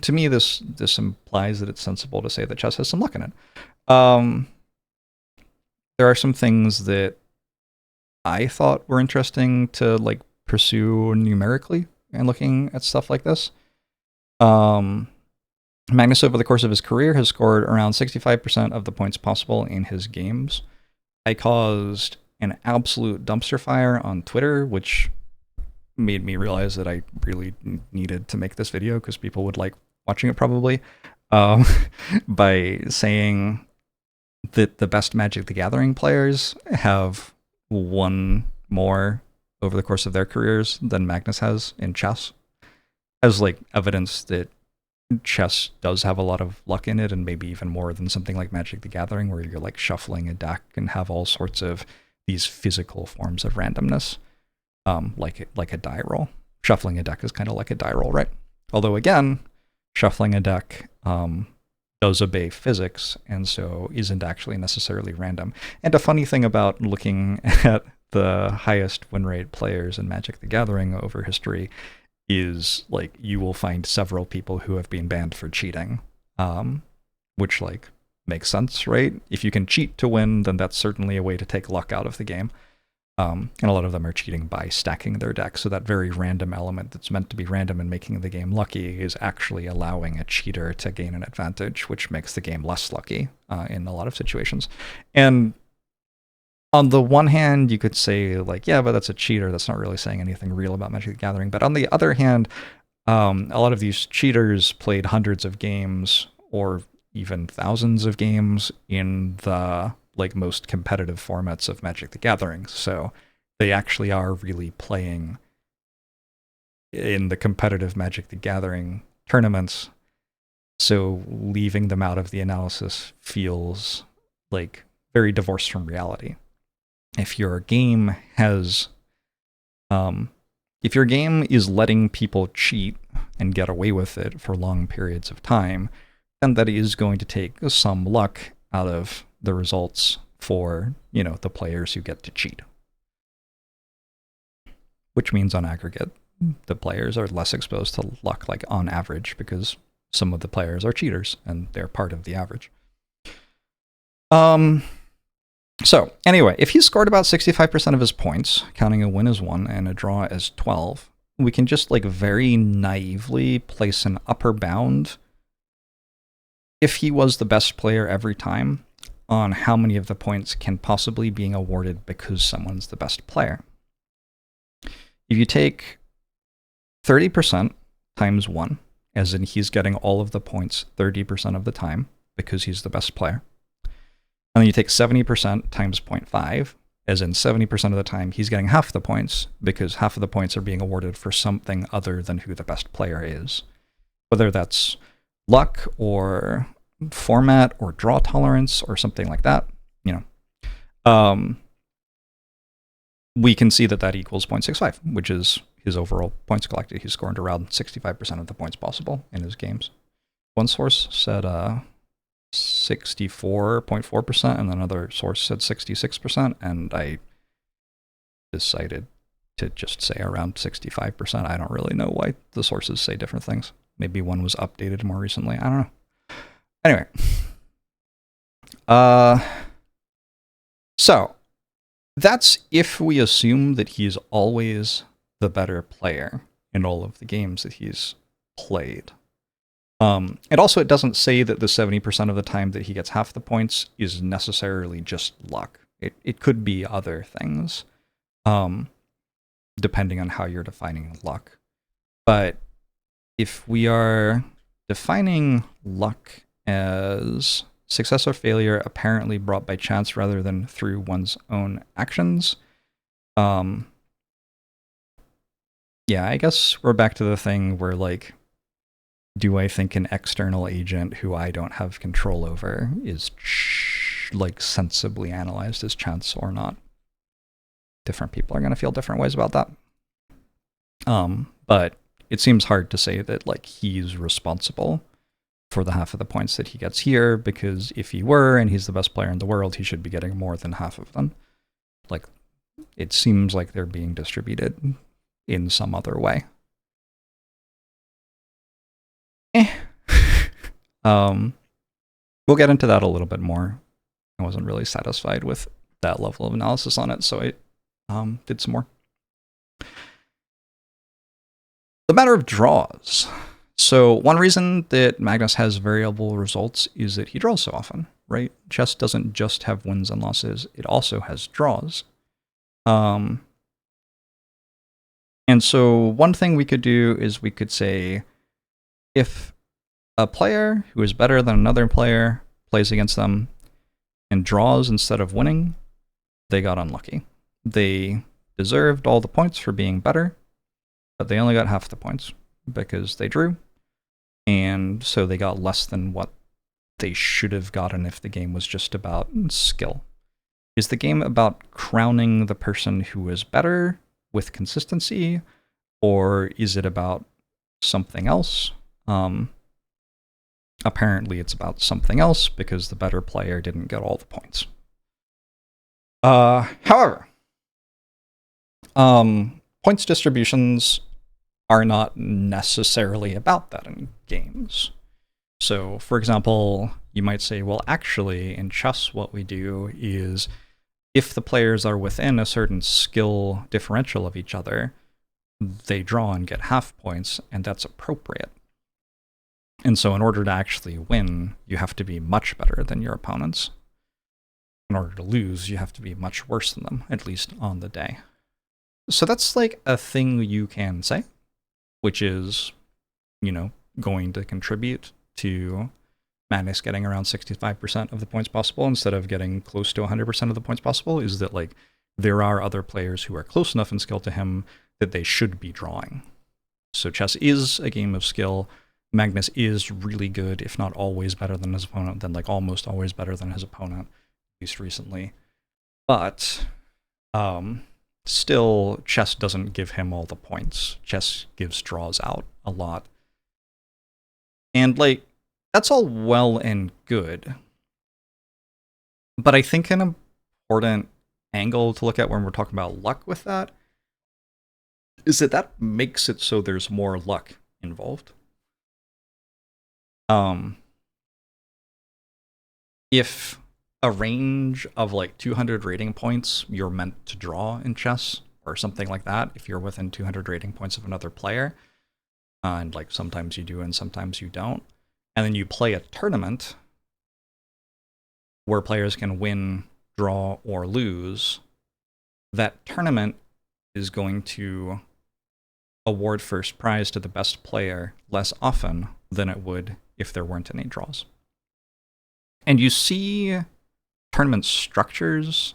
to me, this implies that it's sensible to say that chess has some luck in it. There are some things that I thought were interesting to like pursue numerically and looking at stuff like this. Magnus, over the course of his career, has scored around 65% of the points possible in his games. I caused an absolute dumpster fire on Twitter, which made me realize that I really needed to make this video because people would like watching it probably, by saying that the best Magic the Gathering players have won more over the course of their careers than Magnus has in chess, as like evidence that chess does have a lot of luck in it, and maybe even more than something like Magic the Gathering, where you're like shuffling a deck and have all sorts of these physical forms of randomness, like a die roll. Shuffling a deck is kind of like a die roll, right? Although again, shuffling a deck does obey physics, and so isn't actually necessarily random. And a funny thing about looking at the highest win rate players in Magic the Gathering over history is like you will find several people who have been banned for cheating, which like makes sense, right? If you can cheat to win, then that's certainly a way to take luck out of the game. And a lot of them are cheating by stacking their deck. So that very random element that's meant to be random and making the game lucky is actually allowing a cheater to gain an advantage, which makes the game less lucky in a lot of situations. And on the one hand, you could say, like, yeah, but that's a cheater. That's not really saying anything real about Magic the Gathering. But on the other hand, a lot of these cheaters played hundreds of games or even thousands of games in the like most competitive formats of Magic the Gathering. So they actually are really playing in the competitive Magic the Gathering tournaments. So leaving them out of the analysis feels like very divorced from reality. If your game has, if your game is letting people cheat and get away with it for long periods of time, then that is going to take some luck out of the results for, you know, the players who get to cheat. Which means on aggregate, the players are less exposed to luck, like on average, because some of the players are cheaters and they're part of the average. So anyway, if he scored about 65% of his points, counting a win as 1 and a draw as 12, we can just like very naively place an upper bound if he was the best player every time on how many of the points can possibly be awarded because someone's the best player. If you take 30% times 1, as in he's getting all of the points 30% of the time because he's the best player, and then you take 70% times 0.5, as in 70% of the time he's getting half the points because half of the points are being awarded for something other than who the best player is. Whether that's luck or format or draw tolerance or something like that, you know. We can see that that equals 0.65, which is his overall points collected. He's scored around 65% of the points possible in his games. One source said 64.4%, and another source said 66%, and I decided to just say around 65%. I don't really know why the sources say different things. Maybe one was updated more recently. I don't know. Anyway. So, that's if we assume that he's always the better player in all of the games that he's played. And also, it doesn't say that the 70% of the time that he gets half the points is necessarily just luck. It could be other things, depending on how you're defining luck. But if we are defining luck as success or failure apparently brought by chance rather than through one's own actions, yeah, I guess we're back to the thing where, like, do I think an external agent who I don't have control over is like sensibly analyzed as chance or not? Different people are going to feel different ways about that. But it seems hard to say that like he's responsible for the half of the points that he gets here, because if he were and he's the best player in the world, he should be getting more than half of them. Like, it seems like they're being distributed in some other way. We'll get into that a little bit more. I wasn't really satisfied with that level of analysis on it, so I did some more. The matter of draws. So one reason that Magnus has variable results is that he draws so often, right? Chess doesn't just have wins and losses, it also has draws. And so one thing we could do is we could say, if a player who is better than another player plays against them and draws instead of winning, they got unlucky. They deserved all the points for being better, but they only got half the points because they drew, and so they got less than what they should have gotten if the game was just about skill. Is the game about crowning the person who is better with consistency, or is it about something else? Apparently it's about something else because the better player didn't get all the points. However, points distributions are not necessarily about that in games. So, for example, you might say, well, actually, in chess, what we do is if the players are within a certain skill differential of each other, they draw and get half points, and that's appropriate. And so in order to actually win, you have to be much better than your opponents. In order to lose, you have to be much worse than them, at least on the day. So that's like a thing you can say, which is, going to contribute to Magnus getting around 65% of the points possible instead of getting close to 100% of the points possible, is that like there are other players who are close enough in skill to him that they should be drawing. So chess is a game of skill. Magnus is really good, if not always better than his opponent, then like almost always better than his opponent, at least recently. But still, chess doesn't give him all the points. Chess gives draws out a lot. And like, that's all well and good. But I think an important angle to look at when we're talking about luck with that is that makes it so there's more luck involved. If a range of like 200 rating points you're meant to draw in chess or something like that, if you're within 200 rating points of another player, and like sometimes you do and sometimes you don't, and then you play a tournament where players can win, draw, or lose, that tournament is going to award first prize to the best player less often than it would if there weren't any draws. And you see tournament structures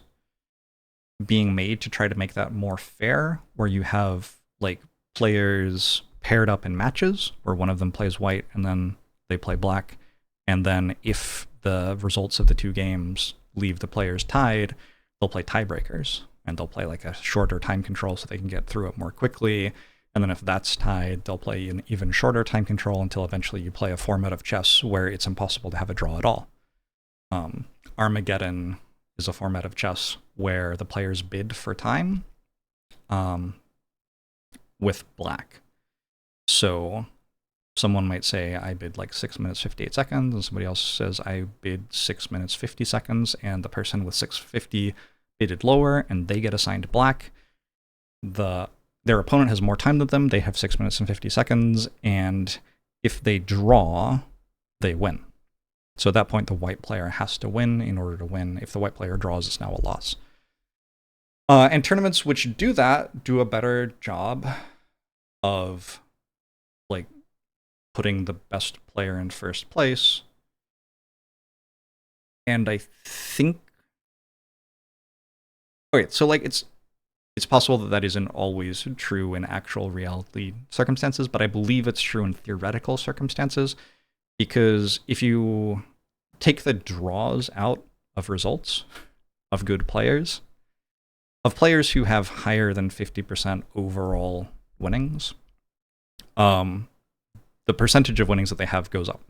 being made to try to make that more fair, where you have like players paired up in matches where one of them plays white and then they play black, and then if the results of the two games leave the players tied, they'll play tiebreakers, and they'll play like a shorter time control so they can get through it more quickly. And then if that's tied, they'll play an even shorter time control until eventually you play a format of chess where it's impossible to have a draw at all. Armageddon is a format of chess where the players bid for time with black. So someone might say, I bid like 6 minutes 58 seconds, and somebody else says, I bid 6 minutes 50 seconds, and the person with 650 bidded lower, and they get assigned black. Their opponent has more time than them, they have 6 minutes and 50 seconds, and if they draw, they win. So at that point, the white player has to win in order to win. If the white player draws, it's now a loss. And tournaments which do that do a better job of like putting the best player in first place. And I think, okay, so like it's possible that isn't always true in actual reality circumstances, but I believe it's true in theoretical circumstances, because if you take the draws out of results of good players, of players who have higher than 50% overall winnings, the percentage of winnings that they have goes up.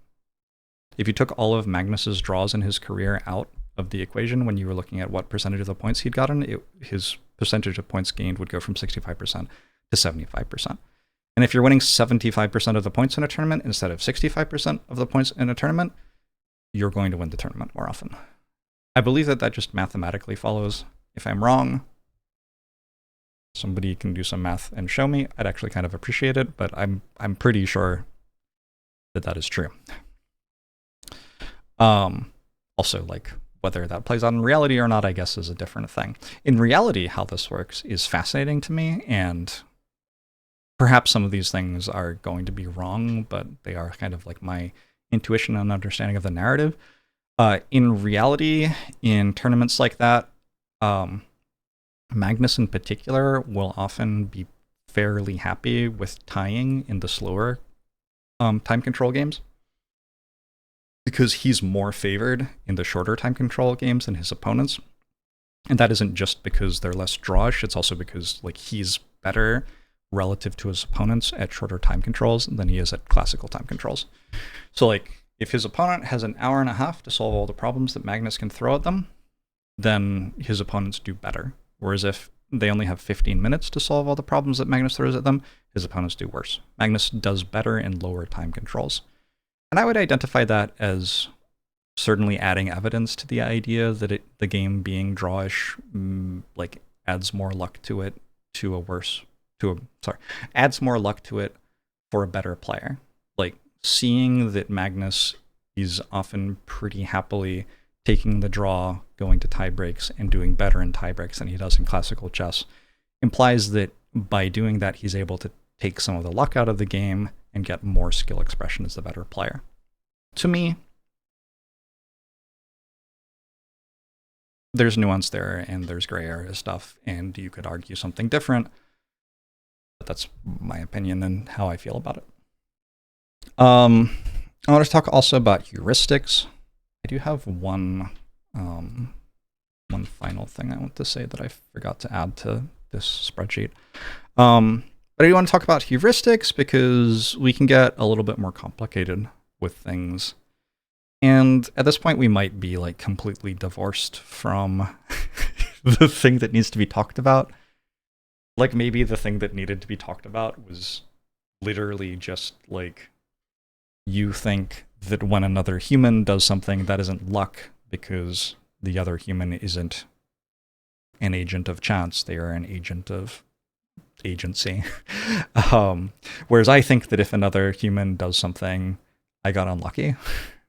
If you took all of Magnus's draws in his career out of the equation when you were looking at what percentage of the points he'd gotten, his percentage of points gained would go from 65% to 75%. And if you're winning 75% of the points in a tournament instead of 65% of the points in a tournament, you're going to win the tournament more often. I believe that just mathematically follows. If I'm wrong, somebody can do some math and show me. I'd actually kind of appreciate it, but I'm pretty sure that is true. Also, like, whether that plays out in reality or not, I guess, is a different thing. In reality, how this works is fascinating to me, and perhaps some of these things are going to be wrong, but they are kind of like my intuition and understanding of the narrative. In reality, in tournaments like that, Magnus in particular will often be fairly happy with tying in the slower time control games, because he's more favored in the shorter time control games than his opponents. And that isn't just because they're less drawish, it's also because like he's better relative to his opponents at shorter time controls than he is at classical time controls. So like if his opponent has an hour and a half to solve all the problems that Magnus can throw at them, then his opponents do better. Whereas if they only have 15 minutes to solve all the problems that Magnus throws at them, his opponents do worse. Magnus does better in lower time controls. And I would identify that as certainly adding evidence to the idea that the game being drawish like adds more luck to it to a worse to a sorry adds more luck to it for a better player. Like seeing that Magnus is often pretty happily taking the draw, going to tie breaks, and doing better in tie breaks than he does in classical chess implies that by doing that he's able to take some of the luck out of the game and get more skill expression as the better player. To me, there's nuance there and there's gray area stuff, and you could argue something different, but that's my opinion and how I feel about it. I want to talk also about heuristics. I do have one final thing I want to say that I forgot to add to this spreadsheet. But I do want to talk about heuristics because we can get a little bit more complicated with things. And at this point, we might be like completely divorced from the thing that needs to be talked about. Like maybe the thing that needed to be talked about was literally just like you think that when another human does something that isn't luck because the other human isn't an agent of chance, they are an agent of agency. Whereas I think that if another human does something, I got unlucky.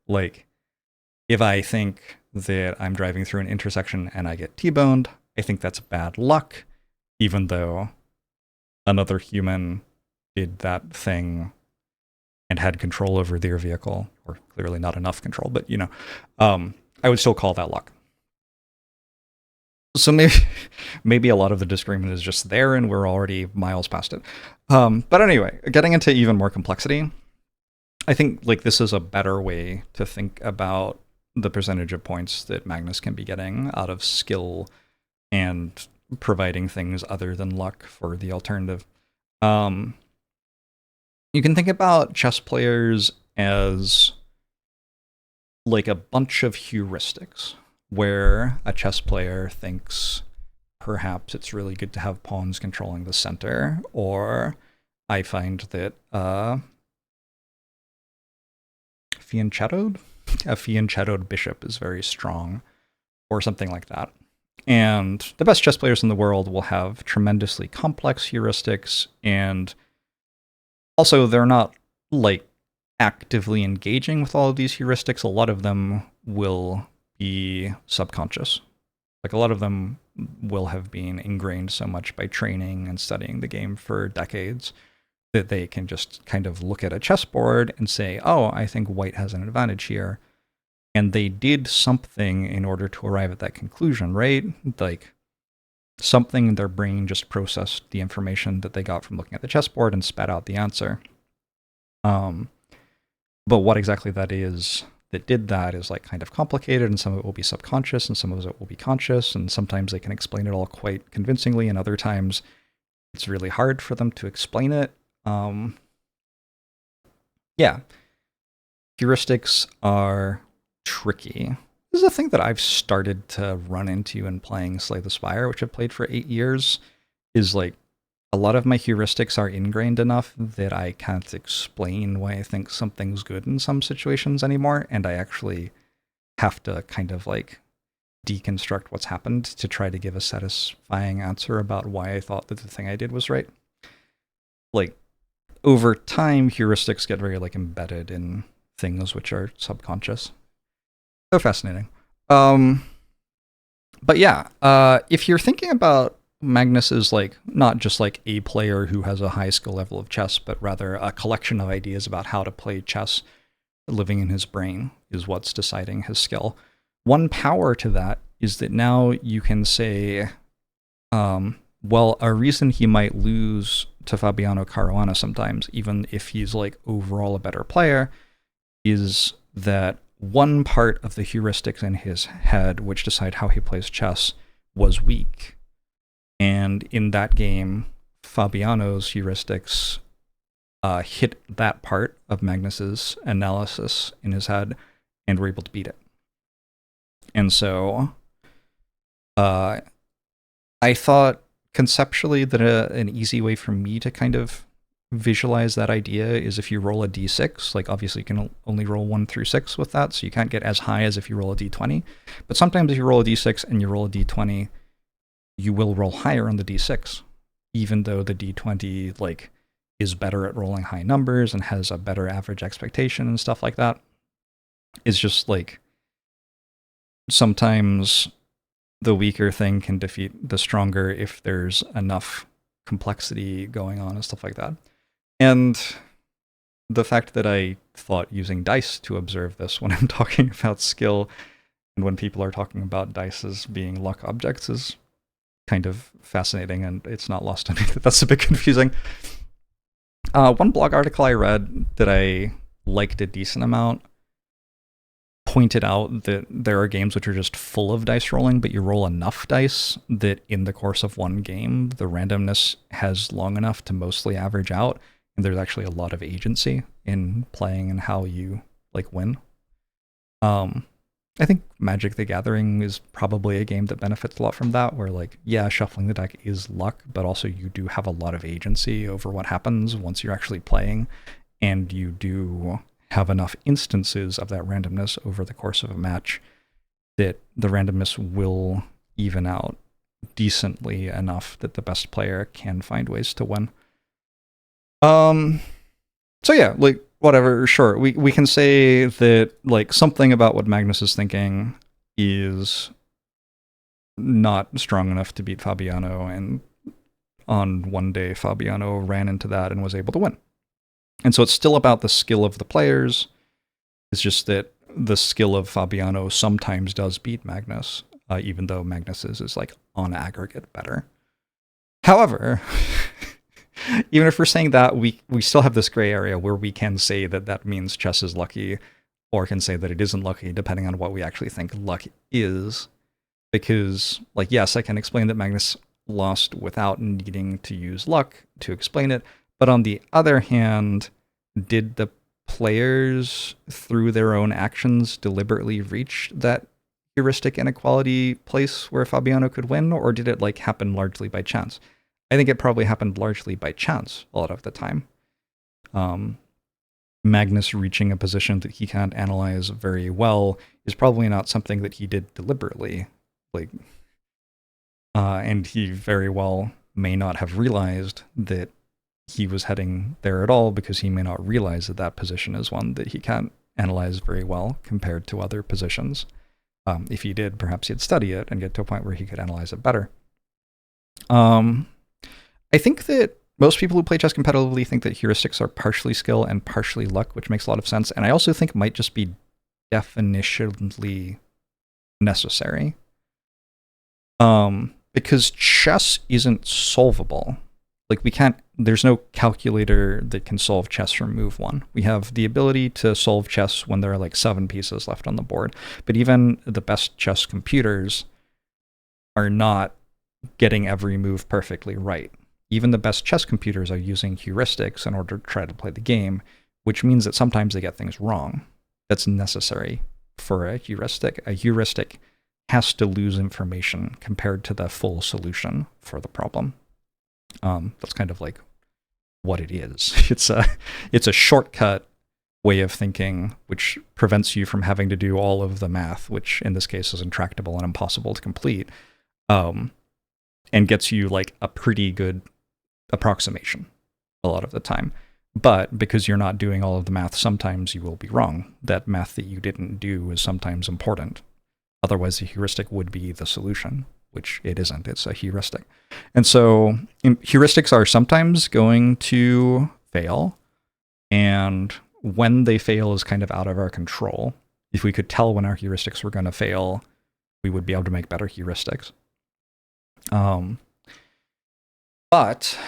Like, if I think that I'm driving through an intersection and I get T-boned, I think that's bad luck, even though another human did that thing and had control over their vehicle, or clearly not enough control, but I would still call that luck. So maybe a lot of the disagreement is just there and we're already miles past it. But anyway, getting into even more complexity, I think like this is a better way to think about the percentage of points that Magnus can be getting out of skill and providing things other than luck for the alternative. You can think about chess players as like a bunch of heuristics, where a chess player thinks perhaps it's really good to have pawns controlling the center, or I find that a fianchettoed bishop is very strong, or something like that. And the best chess players in the world will have tremendously complex heuristics, and also they're not like actively engaging with all of these heuristics. A lot of them will be subconscious. Like a lot of them will have been ingrained so much by training and studying the game for decades that they can just kind of look at a chessboard and say, oh, I think white has an advantage here. And they did something in order to arrive at that conclusion, right? Like something in their brain just processed the information that they got from looking at the chessboard and spat out the answer. But what exactly that is that did that is like kind of complicated, and some of it will be subconscious and some of it will be conscious, and sometimes they can explain it all quite convincingly, and other times it's really hard for them to explain it. Yeah. Heuristics are tricky. This is a thing that I've started to run into in playing Slay the Spire, which I've played for 8 years, is like a lot of my heuristics are ingrained enough that I can't explain why I think something's good in some situations anymore, and I actually have to kind of like deconstruct what's happened to try to give a satisfying answer about why I thought that the thing I did was right. Like, over time, heuristics get very like embedded in things which are subconscious. So fascinating. But yeah, if you're thinking about Magnus as like not just like a player who has a high skill level of chess, but rather a collection of ideas about how to play chess living in his brain is what's deciding his skill. One power to that is that now you can say, well, a reason he might lose to Fabiano Caruana sometimes, even if he's like overall a better player, is that one part of the heuristics in his head, which decide how he plays chess, was weak. And in that game, Fabiano's heuristics hit that part of Magnus's analysis in his head and were able to beat it. And so I thought conceptually that an easy way for me to kind of visualize that idea is if you roll a d6, like obviously you can only roll 1 through 6 with that, so you can't get as high as if you roll a d20. But sometimes if you roll a d6 and you roll a d20, you will roll higher on the d6, even though the d20 like is better at rolling high numbers and has a better average expectation and stuff like that. It's just like sometimes the weaker thing can defeat the stronger if there's enough complexity going on and stuff like that. And the fact that I thought using dice to observe this when I'm talking about skill and when people are talking about dice as being luck objects is kind of fascinating, and it's not lost on me that that's a bit confusing. One blog article I read that I liked a decent amount pointed out that there are games which are just full of dice rolling, but you roll enough dice that in the course of one game, the randomness has long enough to mostly average out, and there's actually a lot of agency in playing and how you like win. I think Magic the Gathering is probably a game that benefits a lot from that, where like, yeah, shuffling the deck is luck, but also you do have a lot of agency over what happens once you're actually playing, and you do have enough instances of that randomness over the course of a match that the randomness will even out decently enough that the best player can find ways to win. So yeah, like, whatever, sure. We can say that like something about what Magnus is thinking is not strong enough to beat Fabiano, and on one day Fabiano ran into that and was able to win. And so it's still about the skill of the players. It's just that the skill of Fabiano sometimes does beat Magnus, even though Magnus's is like on aggregate better. However, even if we're saying that, we still have this gray area where we can say that that means chess is lucky, or can say that it isn't lucky, depending on what we actually think luck is. Because, like, yes, I can explain that Magnus lost without needing to use luck to explain it, but on the other hand, did the players, through their own actions, deliberately reach that heuristic inequality place where Fabiano could win, or did it, like, happen largely by chance? I think it probably happened largely by chance a lot of the time. Magnus reaching a position that he can't analyze very well is probably not something that he did deliberately. Like, and he very well may not have realized that he was heading there at all, because he may not realize that that position is one that he can't analyze very well compared to other positions. If he did, perhaps he'd study it and get to a point where he could analyze it better. I think that most people who play chess competitively think that heuristics are partially skill and partially luck, which makes a lot of sense. And I also think might just be definitionally necessary. Because chess isn't solvable. Like, there's no calculator that can solve chess from move 1. We have the ability to solve chess when there are like 7 pieces left on the board. But even the best chess computers are not getting every move perfectly right. Even the best chess computers are using heuristics in order to try to play the game, which means that sometimes they get things wrong. That's necessary for a heuristic. A heuristic has to lose information compared to the full solution for the problem. That's kind of like what it is. It's a shortcut way of thinking, which prevents you from having to do all of the math, which in this case is intractable and impossible to complete, and gets you like a pretty good approximation a lot of the time. But because you're not doing all of the math, sometimes you will be wrong. That math that you didn't do is sometimes important. Otherwise, the heuristic would be the solution, which it isn't. It's a heuristic. And so heuristics are sometimes going to fail. And when they fail is kind of out of our control. If we could tell when our heuristics were going to fail, we would be able to make better heuristics. But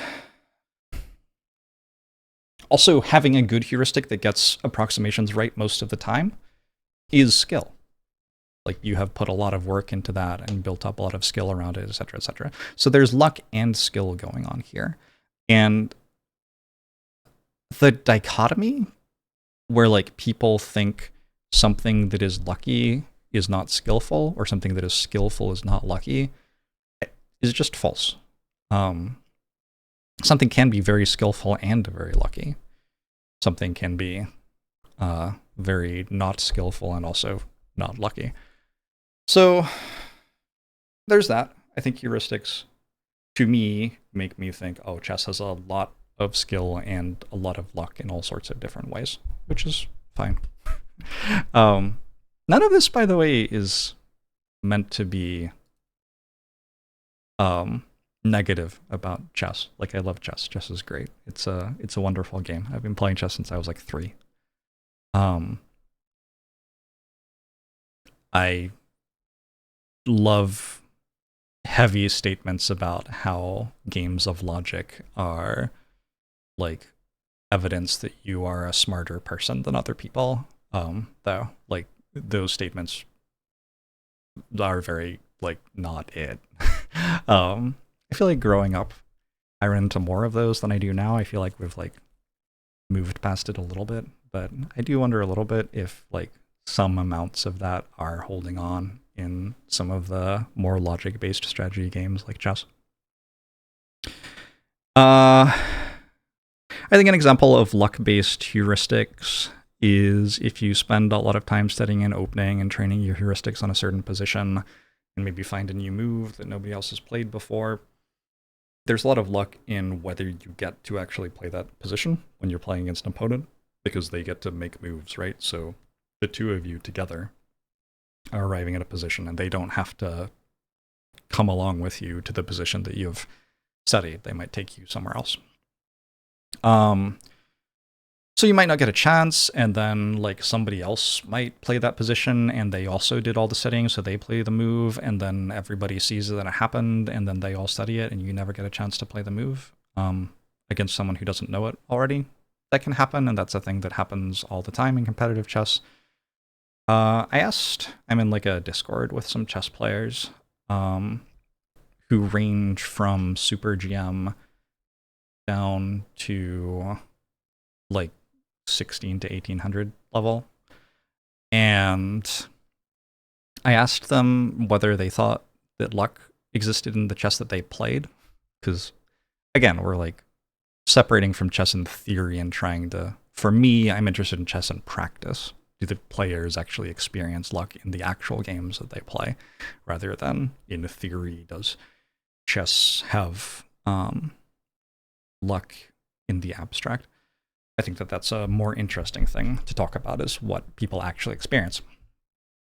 also having a good heuristic that gets approximations right most of the time is skill. Like, you have put a lot of work into that and built up a lot of skill around it, et cetera, et cetera. So there's luck and skill going on here. And the dichotomy where like people think something that is lucky is not skillful, or something that is skillful is not lucky, is just false. something can be very skillful and very lucky. Something can be very not skillful and also not lucky. So there's that. I think heuristics, to me, make me think, oh, chess has a lot of skill and a lot of luck in all sorts of different ways, which is fine. None of this, by the way, is meant to be negative about chess. Like, I love chess. Chess is great. It's a wonderful game. I've been playing chess since I was like 3. I love heavy statements about how games of logic are like evidence that you are a smarter person than other people. Though, like, those statements are very like not it. I feel like growing up, I ran into more of those than I do now. I feel like we've like moved past it a little bit, but I do wonder a little bit if like some amounts of that are holding on in some of the more logic-based strategy games like chess. I think an example of luck-based heuristics is if you spend a lot of time studying an opening and training your heuristics on a certain position and maybe find a new move that nobody else has played before, there's a lot of luck in whether you get to actually play that position when you're playing against an opponent, because they get to make moves, right? So the two of you together are arriving at a position and they don't have to come along with you to the position that you've studied. They might take you somewhere else. So you might not get a chance, and then like somebody else might play that position and they also did all the studying, so they play the move, and then everybody sees that it happened, and then they all study it and you never get a chance to play the move against someone who doesn't know it already. That can happen, and that's a thing that happens all the time in competitive chess. I'm in like a Discord with some chess players who range from Super GM down to like 16 to 1800 level. And I asked them whether they thought that luck existed in the chess that they played. Because, again, we're like separating from chess in theory and trying to... For me, I'm interested in chess in practice. Do the players actually experience luck in the actual games that they play, rather than in theory, does chess have luck in the abstract? I think that that's a more interesting thing to talk about, is what people actually experience.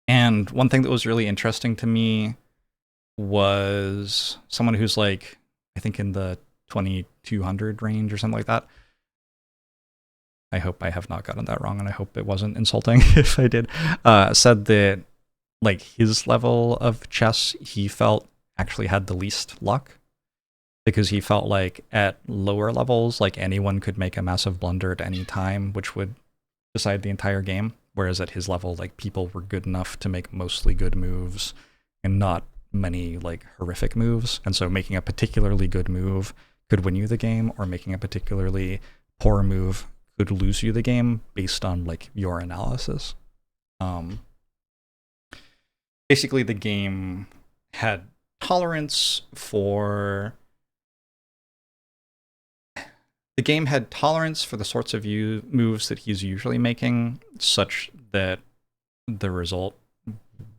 And one thing that was really interesting to me was someone who's like, I think in the 2200 range or something like that. I hope I have not gotten that wrong, and I hope it wasn't insulting if I did. Said that like his level of chess, he felt actually had the least luck, because he felt like at lower levels, like anyone could make a massive blunder at any time, which would decide the entire game. Whereas at his level, like people were good enough to make mostly good moves and not many like horrific moves. And so making a particularly good move could win you the game, or making a particularly poor move could lose you the game based on like your analysis. Basically, the game had tolerance for the sorts of moves that he's usually making, such that the result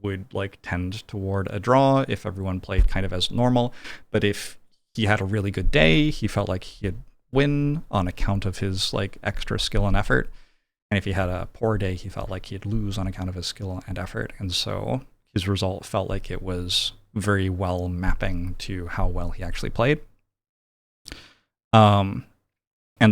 would like tend toward a draw if everyone played kind of as normal. But if he had a really good day, he felt like he'd win on account of his like extra skill and effort. And if he had a poor day, he felt like he'd lose on account of his skill and effort. And so his result felt like it was very well mapping to how well he actually played. And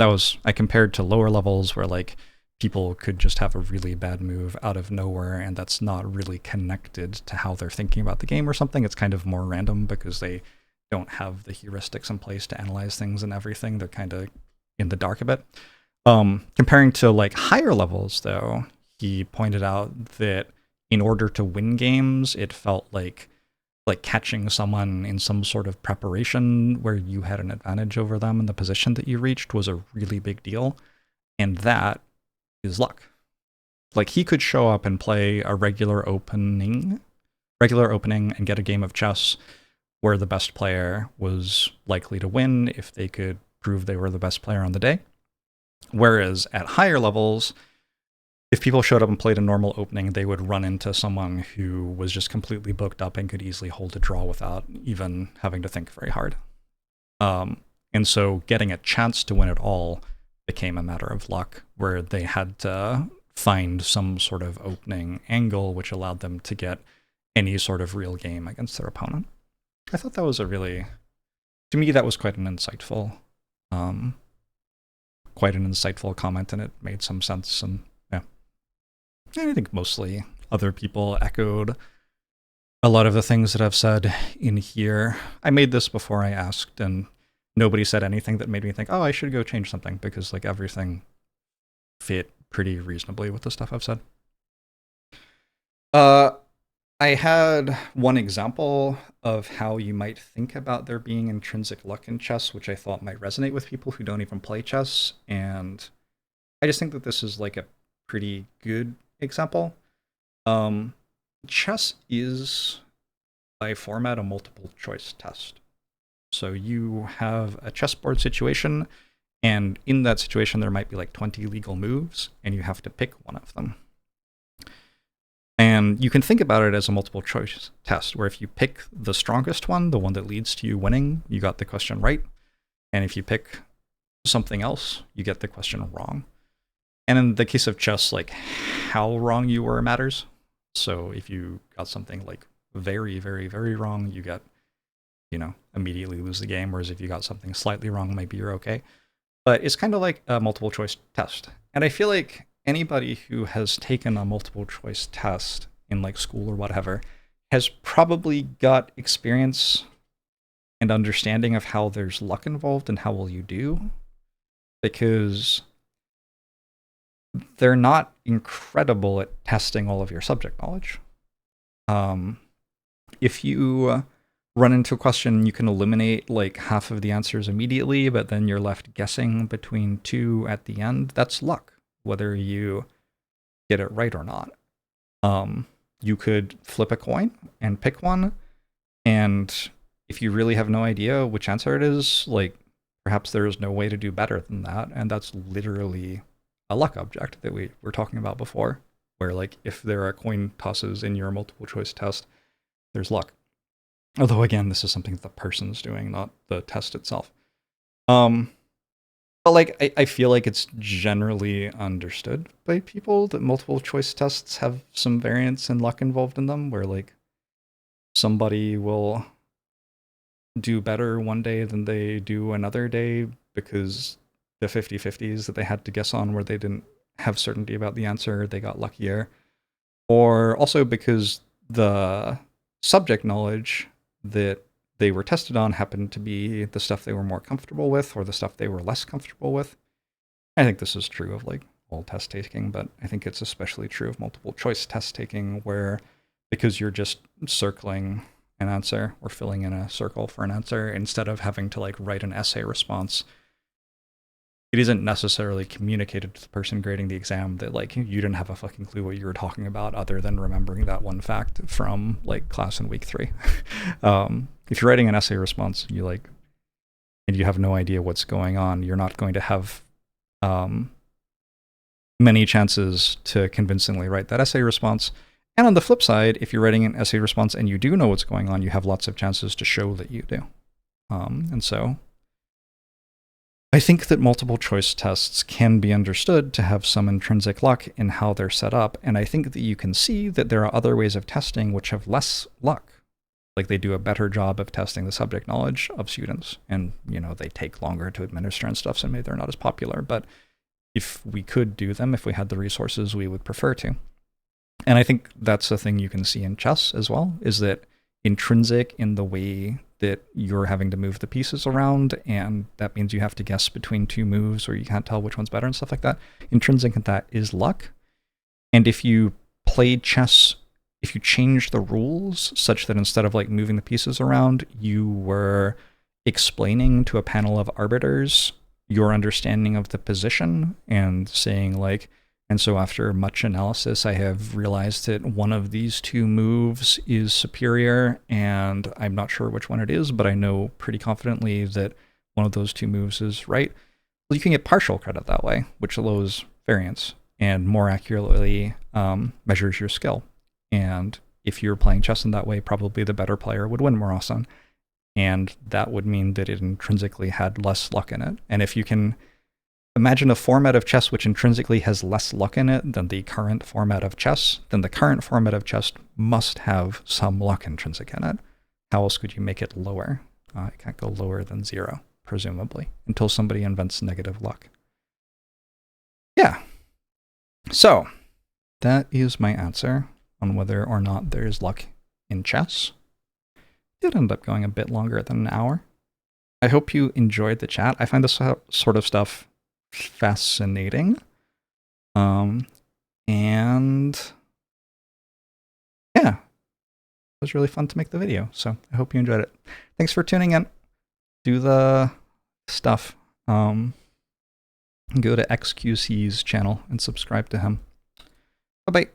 that was, I compared to lower levels where like people could just have a really bad move out of nowhere, and that's not really connected to how they're thinking about the game or something. It's kind of more random because they don't have the heuristics in place to analyze things and everything. They're kind of in the dark a bit. Comparing to like higher levels, though, he pointed out that in order to win games, it felt like catching someone in some sort of preparation where you had an advantage over them in the position that you reached was a really big deal. And that is luck. Like, he could show up and play a regular opening and get a game of chess where the best player was likely to win if they could prove they were the best player on the day. Whereas at higher levels, if people showed up and played a normal opening, they would run into someone who was just completely booked up and could easily hold a draw without even having to think very hard. And so getting a chance to win it all became a matter of luck, where they had to find some sort of opening angle which allowed them to get any sort of real game against their opponent. I thought that was to me, that was quite an insightful comment, and it made some sense. And yeah, I think mostly other people echoed a lot of the things that I've said in here. I made this before I asked, and nobody said anything that made me think, oh, I should go change something, because like everything fit pretty reasonably with the stuff I've said. I had one example of how you might think about there being intrinsic luck in chess, which I thought might resonate with people who don't even play chess. And I just think that this is like a pretty good example. Chess is, by format, a multiple choice test. So you have a chessboard situation, and in that situation, there might be like 20 legal moves, and you have to pick one of them. And you can think about it as a multiple choice test, where if you pick the strongest one, the one that leads to you winning, you got the question right. And if you pick something else, you get the question wrong. And in the case of chess, like how wrong you were matters. So if you got something like very, very, very wrong, you get, immediately lose the game. Whereas if you got something slightly wrong, maybe you're okay. But it's kind of like a multiple choice test. And I feel like anybody who has taken a multiple choice test in like school or whatever has probably got experience and understanding of how there's luck involved and how well you do, because they're not incredible at testing all of your subject knowledge. If you run into a question, you can eliminate like half of the answers immediately, but then you're left guessing between two at the end. That's luck, whether you get it right or not. You could flip a coin and pick one, and if you really have no idea which answer it is, like perhaps there is no way to do better than that, and that's literally a luck object that we were talking about before, where like if there are coin tosses in your multiple choice test, there's luck. Although again, this is something that the person's doing, not the test itself. But like I feel like it's generally understood by people that multiple choice tests have some variance and luck involved in them, where like somebody will do better one day than they do another day because the 50-50s that they had to guess on where they didn't have certainty about the answer, they got luckier. Or also because the subject knowledge that they were tested on happened to be the stuff they were more comfortable with or the stuff they were less comfortable with. I think this is true of like all test taking, but I think it's especially true of multiple choice test taking, where because you're just circling an answer or filling in a circle for an answer instead of having to like write an essay response, it isn't necessarily communicated to the person grading the exam that like you didn't have a fucking clue what you were talking about other than remembering that one fact from like class in week 3. If you're writing an essay response, and you have no idea what's going on, you're not going to have many chances to convincingly write that essay response. And on the flip side, if you're writing an essay response and you do know what's going on, you have lots of chances to show that you do. And so I think that multiple choice tests can be understood to have some intrinsic luck in how they're set up. And I think that you can see that there are other ways of testing which have less luck. Like they do a better job of testing the subject knowledge of students. And, they take longer to administer and stuff, so maybe they're not as popular. But if we could do them, if we had the resources, we would prefer to. And I think that's a thing you can see in chess as well, is that intrinsic in the way that you're having to move the pieces around, and that means you have to guess between two moves or you can't tell which one's better and stuff like that. Intrinsic in that is luck. And if you played chess, if you changed the rules such that instead of like moving the pieces around, you were explaining to a panel of arbiters your understanding of the position and saying like, and so after much analysis, I have realized that one of these two moves is superior, and I'm not sure which one it is, but I know pretty confidently that one of those two moves is right, well, you can get partial credit that way, which allows variance and more accurately measures your skill. And if you're playing chess in that way, probably the better player would win more often. And that would mean that it intrinsically had less luck in it. And if you can imagine a format of chess which intrinsically has less luck in it than the current format of chess, then the current format of chess must have some luck intrinsic in it. How else could you make it lower? It can't go lower than 0, presumably, until somebody invents negative luck. Yeah. So that is my answer on whether or not there is luck in chess. It did end up going a bit longer than an hour. I hope you enjoyed the chat. I find this sort of stuff fascinating. And yeah, it was really fun to make the video. So I hope you enjoyed it. Thanks for tuning in. Do the stuff. Go to XQC's channel and subscribe to him. Bye-bye.